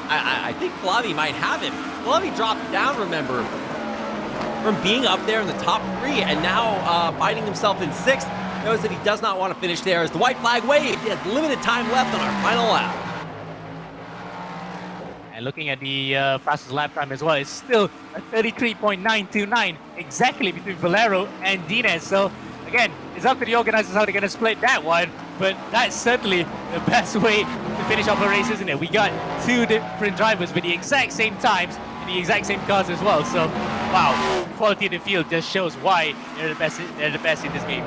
I think Calavi might have him. Calavi dropped down, remember, from being up there in the top 3 and now finding himself in 6th. Knows that he does not want to finish there as the white flag waved. He has limited time left on our final lap. And looking at the fastest lap time as well, it's still a 33.929 exactly between Valero and Gines. So again, it's up to the organizers how they're going to split that one, but that's certainly the best way to finish off a race, isn't it? We got 2 different drivers with the exact same times in the exact same cars as well. So wow, quality of the field just shows why they're the best in this game.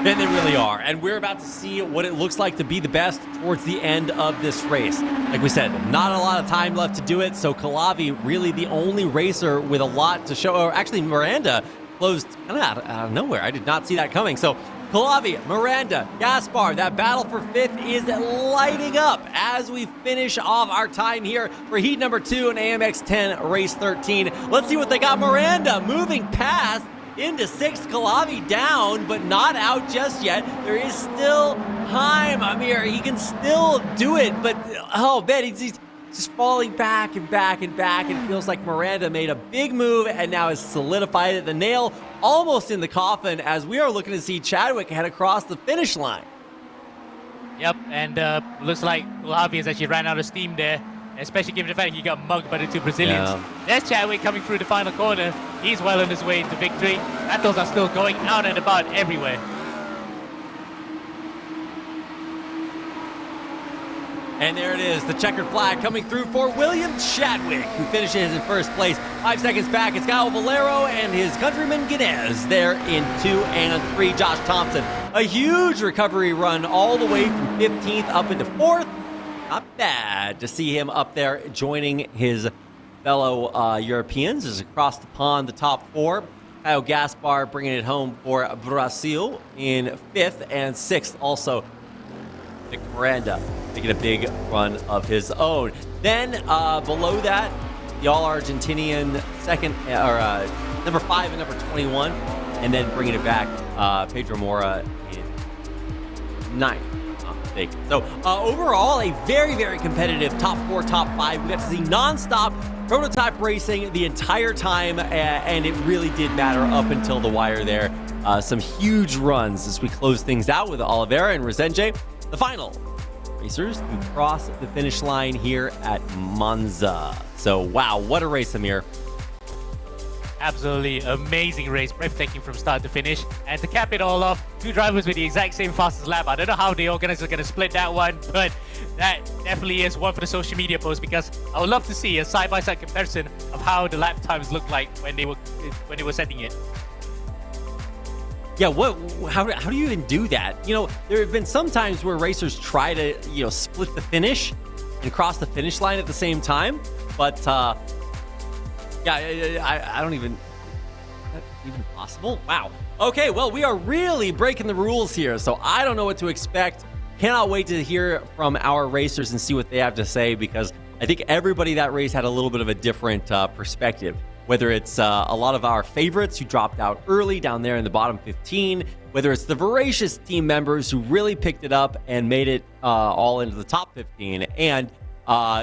And they really are. And we're about to see what it looks like to be the best towards the end of this race. Like we said, not a lot of time left to do it. So Calavi, really the only racer with a lot to show. Or actually, Miranda closed kind of out of nowhere. I did not see that coming. So Calavi, Miranda, Gaspar, that battle for 5th is lighting up as we finish off our time here for heat number 2 in AMX 10 race 13. Let's see what they got. Miranda moving past into 6th, Calavi down, but not out just yet. There is still time. Amir, he can still do it, but oh man, he's just falling back and back and back. It feels like Miranda made a big move and now has solidified it. The nail almost in the coffin as we are looking to see Chadwick head across the finish line. Yep, and looks like Calavi has actually ran out of steam there, especially given the fact he got mugged by the 2 Brazilians. Yeah. There's Chadwick coming through the final corner. He's well on his way to victory. Battles are still going out and about everywhere. And there it is, the checkered flag coming through for William Chadwick, who finishes in 1st place. 5 seconds back, it's Kyle Valero and his countryman Guinness there in 2 and 3. Josh Thompson, a huge recovery run all the way from 15th up into 4th. Not bad to see him up there joining his fellow Europeans as across the pond, the top 4. Kyle Gaspar bringing it home for Brazil in 5th and 6th. Also, Nick Miranda making a big run of his own. Then below that, the all-Argentinian number 5 and number 21. And then bringing it back, Pedro Mora in 9th. So overall, a very, very competitive top 4, top 5. We got to see non-stop prototype racing the entire time, and it really did matter up until the wire there. some huge runs as we close things out with Oliveira and Resenje, the final racers to cross the finish line here at Monza. So, wow, what a race, Amir. Absolutely amazing race, breathtaking from start to finish. And to cap it all off, 2 drivers with the exact same fastest lap. I don't know how the organizers are going to split that one, but that definitely is one for the social media post, because I would love to see a side-by-side comparison of how the lap times looked like when they were setting it. Yeah, how do you even do that? There have been some times where racers try to, split the finish and cross the finish line at the same time, but yeah, I don't even... Is that even possible? Wow. Okay, well, we are really breaking the rules here, so I don't know what to expect. Cannot wait to hear from our racers and see what they have to say, because I think everybody that race had a little bit of a different perspective. Whether it's a lot of our favorites who dropped out early down there in the bottom 15, whether it's the voracious team members who really picked it up and made it all into the top 15, and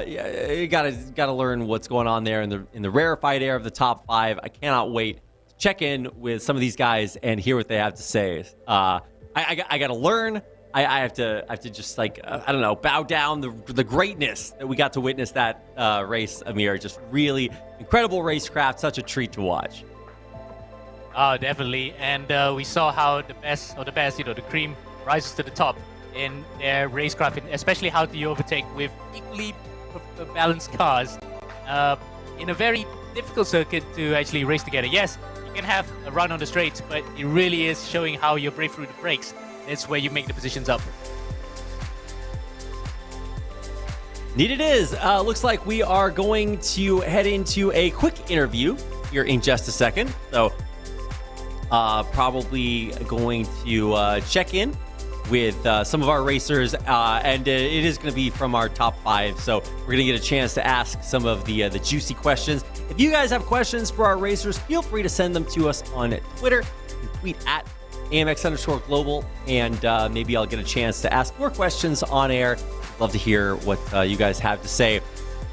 you gotta learn what's going on there in the rarefied air of the top 5. I cannot wait to check in with some of these guys and hear what they have to say. I gotta learn. I have to just I don't know, bow down the greatness that we got to witness that race, Amir. Just really incredible racecraft, such a treat to watch. Oh, definitely. And we saw how the best, the cream rises to the top in their racecraft, especially how do you overtake with equally balanced cars in a very difficult circuit to actually race together. Yes, you can have a run on the straights, but it really is showing how you brave through the brakes. That's where you make the positions up. Neat it is. Looks like we are going to head into a quick interview here in just a second. So probably going to check in with some of our racers, and it is going to be from our top 5. So we're going to get a chance to ask some of the juicy questions. If you guys have questions for our racers, feel free to send them to us on Twitter. You can tweet at AMX_global, and maybe I'll get a chance to ask more questions on air. Love to hear what you guys have to say.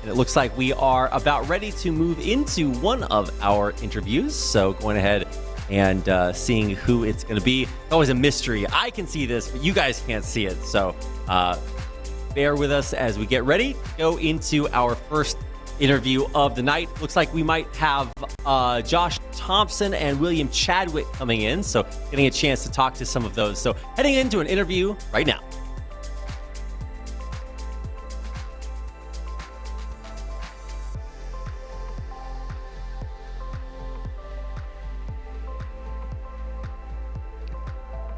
And it looks like we are about ready to move into one of our interviews. So going ahead and seeing who it's going to be. It's always a mystery. I can see this, but you guys can't see it. So bear with us as we get ready to go into our first interview of the night. Looks like we might have Josh Thompson and William Chadwick coming in, so getting a chance to talk to some of those. So heading into an interview right now.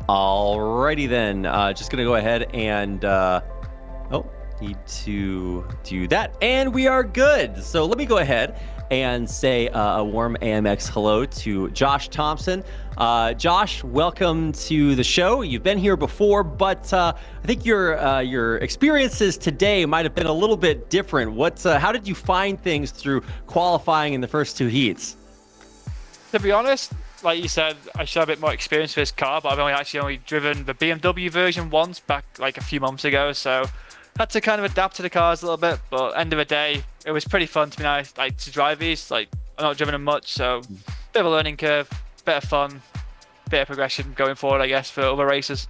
Alrighty then, just gonna go ahead and need to do that, and we are good. So let me go ahead and say a warm AMX hello to Josh Thompson. Josh, welcome to the show. You've been here before, but I think your experiences today might have been a little bit different. How did you find things through qualifying in the first 2 heats? To be honest, like you said, I should have a bit more experience with this car, but I've only driven the BMW version once back like a few months ago, so had to kind of adapt to the cars a little bit. But end of the day, it was pretty fun to be nice, like to drive these. Like I've not driven them much, so bit of a learning curve, bit of fun, bit of progression going forward, I guess, for other races.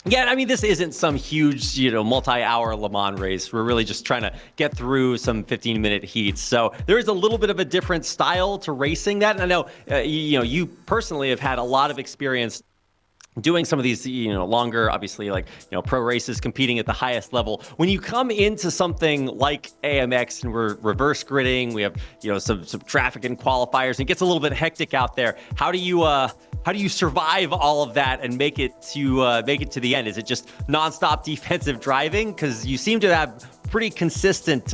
Yeah, I mean, this isn't some huge, multi-hour Le Mans race. We're really just trying to get through some 15-minute heats. So there is a little bit of a different style to racing that. And I know, you personally have had a lot of experience doing some of these, longer, obviously, pro races, competing at the highest level. When you come into something like AMX and we're reverse gridding, we have, some traffic and qualifiers, and it gets a little bit hectic out there. How do you survive all of that and make it to the end? Is it just nonstop defensive driving? Because you seem to have pretty consistent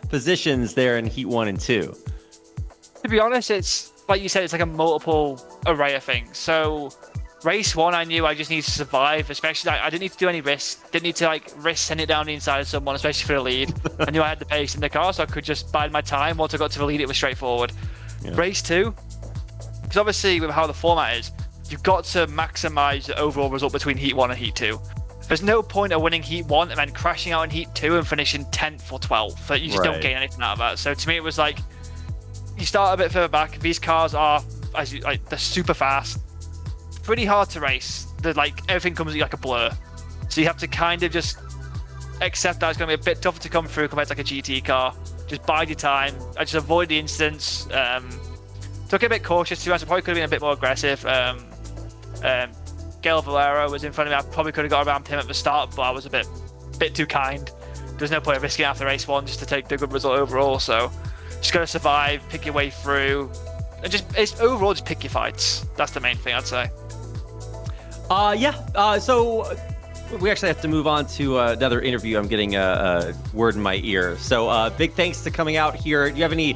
positions there in Heat 1 and 2. To be honest, it's like you said, it's like a multiple array of things. So race 1, I knew I just needed to survive, especially I didn't need to do any risks. Didn't need to risk sending it down the inside of someone, especially for the lead. I knew I had the pace in the car, so I could just bide my time. Once I got to the lead, it was straightforward. Yeah. Race 2, because obviously with how the format is, you've got to maximize the overall result between Heat 1 and Heat 2. There's no point of winning Heat 1 and then crashing out in Heat 2 and finishing 10th or 12th. You just don't gain anything out of that. So to me, it was like, you start a bit further back. These cars are, they're super fast. pretty hard to race. Everything comes at you like a blur. So you have to kind of just accept that it's going to be a bit tougher to come through compared to like a GT car. Just bide your time. I just avoid the incidents. Took it a bit cautious, to be honest. I probably could have been a bit more aggressive. Gail Valero was in front of me. I probably could have got around him at the start, but I was a bit too kind. There's no point of risking after race one just to take the good result overall. So just got to survive, pick your way through, and overall just pick your fights. That's the main thing I'd say. So we actually have to move on to another interview. I'm getting a word in my ear. So big thanks to coming out here. Do you have any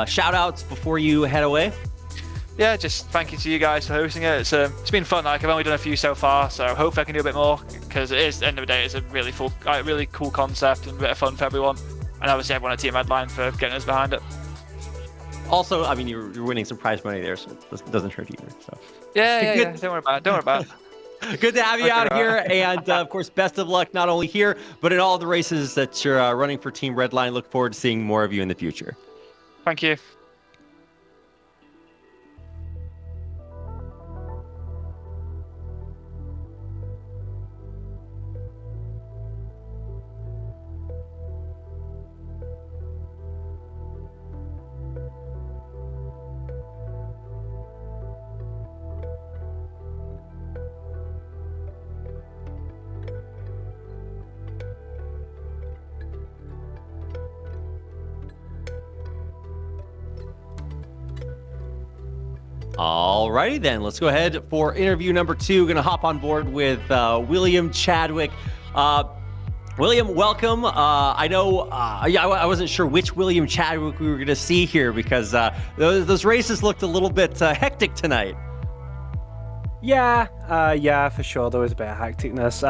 shout outs before you head away? Yeah, just thank you to you guys for hosting it. It's been fun. Like, I've only done a few so far, so hopefully I can do a bit more, because at the end of the day, it's a really cool concept and a bit of fun for everyone. And obviously everyone at Team Redline for getting us behind it. Also, I mean, you're winning some prize money there, so it doesn't hurt either. So yeah. Don't worry about it. Good to have you out here, and of course, best of luck not only here, but in all the races that you're running for Team Redline. Look forward to seeing more of you in the future. Thank you. Alrighty then, let's go ahead for interview number 2. Gonna hop on board with William Chadwick. William, welcome. I know, I wasn't sure which William Chadwick we were gonna see here, because those races looked a little bit hectic tonight. Yeah, for sure. There was a bit of hecticness.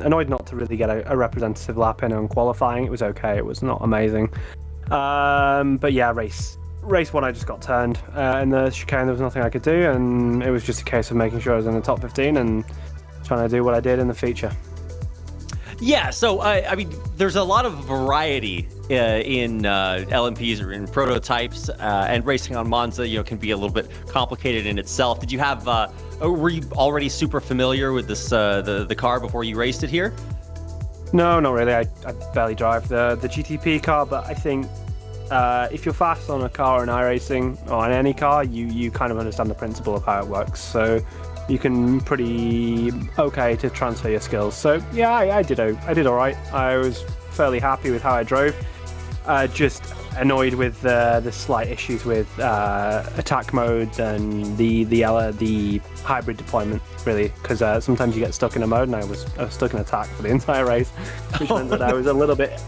Annoyed not to really get a representative lap in on qualifying. It was okay. It was not amazing. But yeah, race one, I just got turned in the chicane. There was nothing I could do, and it was just a case of making sure I was in the top 15 and trying to do what I did in the feature. Yeah, so I mean, there's a lot of variety in LMPs or in prototypes, and racing on Monza, can be a little bit complicated in itself. Did you have? Were you already super familiar with this the car before you raced it here? No, not really. I barely drive the GTP car, but I think if you're fast on a car in iRacing or on any car, you kind of understand the principle of how it works. So you can pretty okay to transfer your skills. So yeah, I did all right. I was fairly happy with how I drove. Just annoyed with the slight issues with attack modes and the hybrid deployment, really, because sometimes you get stuck in a mode, and I was stuck in attack for the entire race, which meant that I was a little bit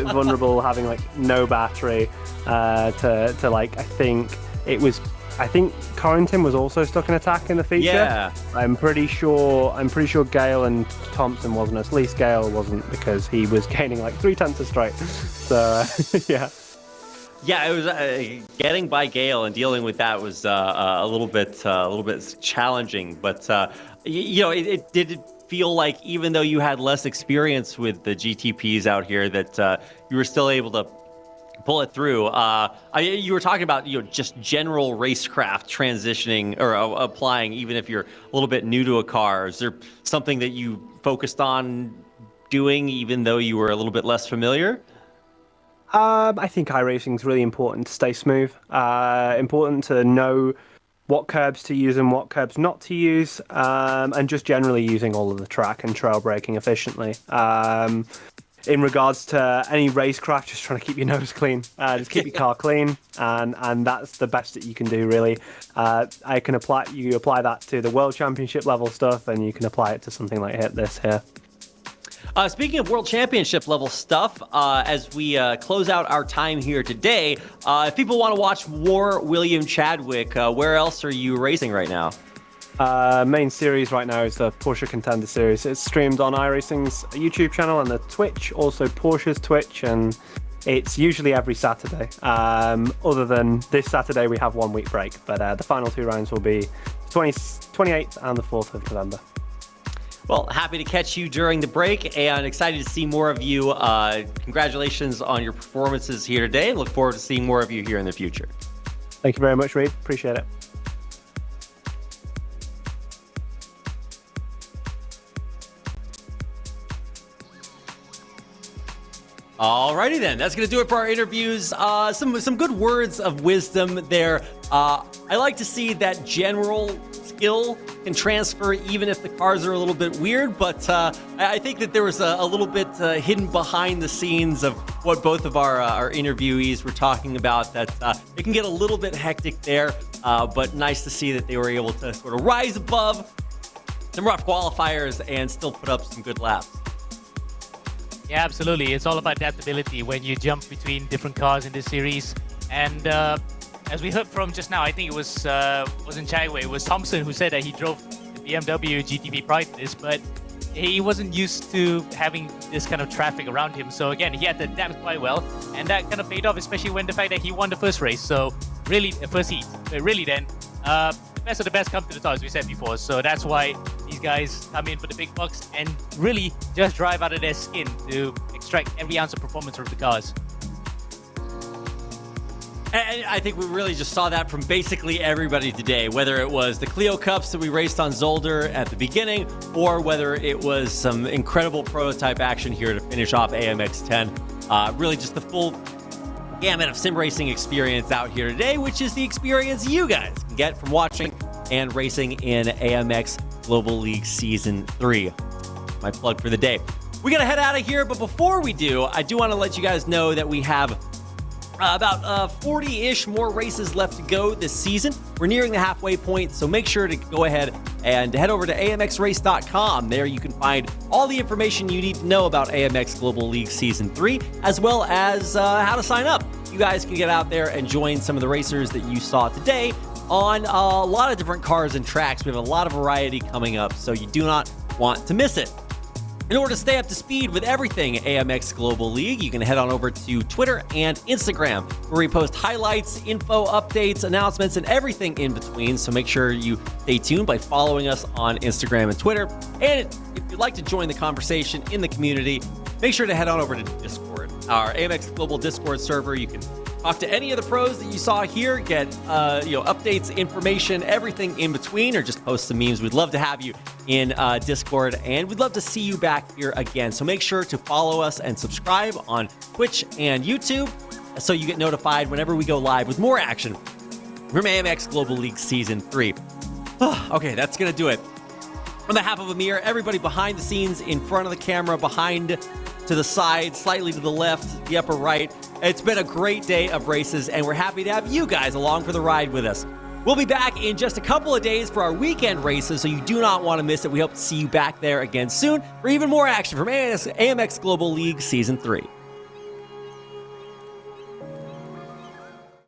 vulnerable, having like no battery to like I think Corrington was also stuck in attack in the feature. Yeah. I'm pretty sure Gale and Thompson wasn't. At least Gale wasn't, because he was gaining like 3/10 a straight. So yeah. Yeah, it was getting by Gale and dealing with that was a little bit challenging. But it did feel like, even though you had less experience with the GTPs out here, that you were still able to pull it through. You were talking about just general racecraft transitioning or applying, even if you're a little bit new to a car. Is there something that you focused on doing, even though you were a little bit less familiar? I think iRacing is really important to stay smooth. Important to know what curbs to use and what curbs not to use, and just generally using all of the track and trail braking efficiently. In regards to any racecraft, just trying to keep your nose clean. Just keep your car clean, and that's the best that you can do, really. You apply that to the World Championship level stuff, and you can apply it to something like this here. Speaking of World Championship level stuff, as we close out our time here today, if people want to watch more William Chadwick, where else are you racing right now? Main series right now is the Porsche Contender Series. It's streamed on iRacing's YouTube channel and the Twitch, also Porsche's Twitch, and it's usually every Saturday. Other than this Saturday, we have 1 week break, but the final 2 rounds will be the 28th and the 4th of November. Well, happy to catch you during the break, and excited to see more of you. Congratulations on your performances here today. Look forward to seeing more of you here in the future. Thank you very much, Reed. Appreciate it. Alrighty then, that's gonna do it for our interviews. Some good words of wisdom there. I like to see that general skill can transfer even if the cars are a little bit weird, but I think that there was a little bit hidden behind the scenes of what both of our interviewees were talking about, that it can get a little bit hectic there, but nice to see that they were able to sort of rise above some rough qualifiers and still put up some good laps. Yeah, absolutely. It's all about adaptability when you jump between different cars in this series. And as we heard from just now, I think it wasn't Chaiwei, it was Thompson who said that he drove the BMW GTP prior to this, but he wasn't used to having this kind of traffic around him. So again, he had to adapt quite well, and that kind of paid off, especially when the fact that he won the first race. So really, the first heat. But really then, the best of the best come to the top, as we said before. So that's why these guys come in for the big bucks and really just drive out of their skin to extract every ounce of performance from the cars. And I think we really just saw that from basically everybody today, whether it was the Clio Cups that we raced on Zolder at the beginning, or whether it was some incredible prototype action here to finish off AMX 10. Really just the full gamut of sim racing experience out here today, which is the experience you guys can get from watching and racing in AMX Global League Season 3. My plug for the day. We gotta head out of here, but before we do, I do want to let you guys know that we have about 40-ish more races left to go this season. We're nearing the halfway point, so make sure to go ahead and head over to amxrace.com. There you can find all the information you need to know about AMX Global League Season 3, as well as how to sign up. You guys can get out there and join some of the racers that you saw today on a lot of different cars and tracks. We have a lot of variety coming up, so you do not want to miss it. In order to stay up to speed with everything AMX Global League, you can head on over to Twitter and Instagram, where we post highlights, info, updates, announcements, and everything in between. So make sure you stay tuned by following us on Instagram and Twitter. And if you'd like to join the conversation in the community, make sure to head on over to Discord, our AMX Global Discord server. You can talk to any of the pros that you saw here, get updates, information, everything in between, or just post some memes. We'd love to have you in Discord, and we'd love to see you back here again. So make sure to follow us and subscribe on Twitch and YouTube so you get notified whenever we go live with more action from AMX Global League Season 3. Okay, that's going to do it. On behalf of Amir, everybody behind the scenes, in front of the camera, behind, to the side, slightly to the left, the upper right, it's been a great day of races, and we're happy to have you guys along for the ride with us. We'll be back in just a couple of days for our weekend races, so you do not want to miss it. We hope to see you back there again soon for even more action from AMX Global League Season 3.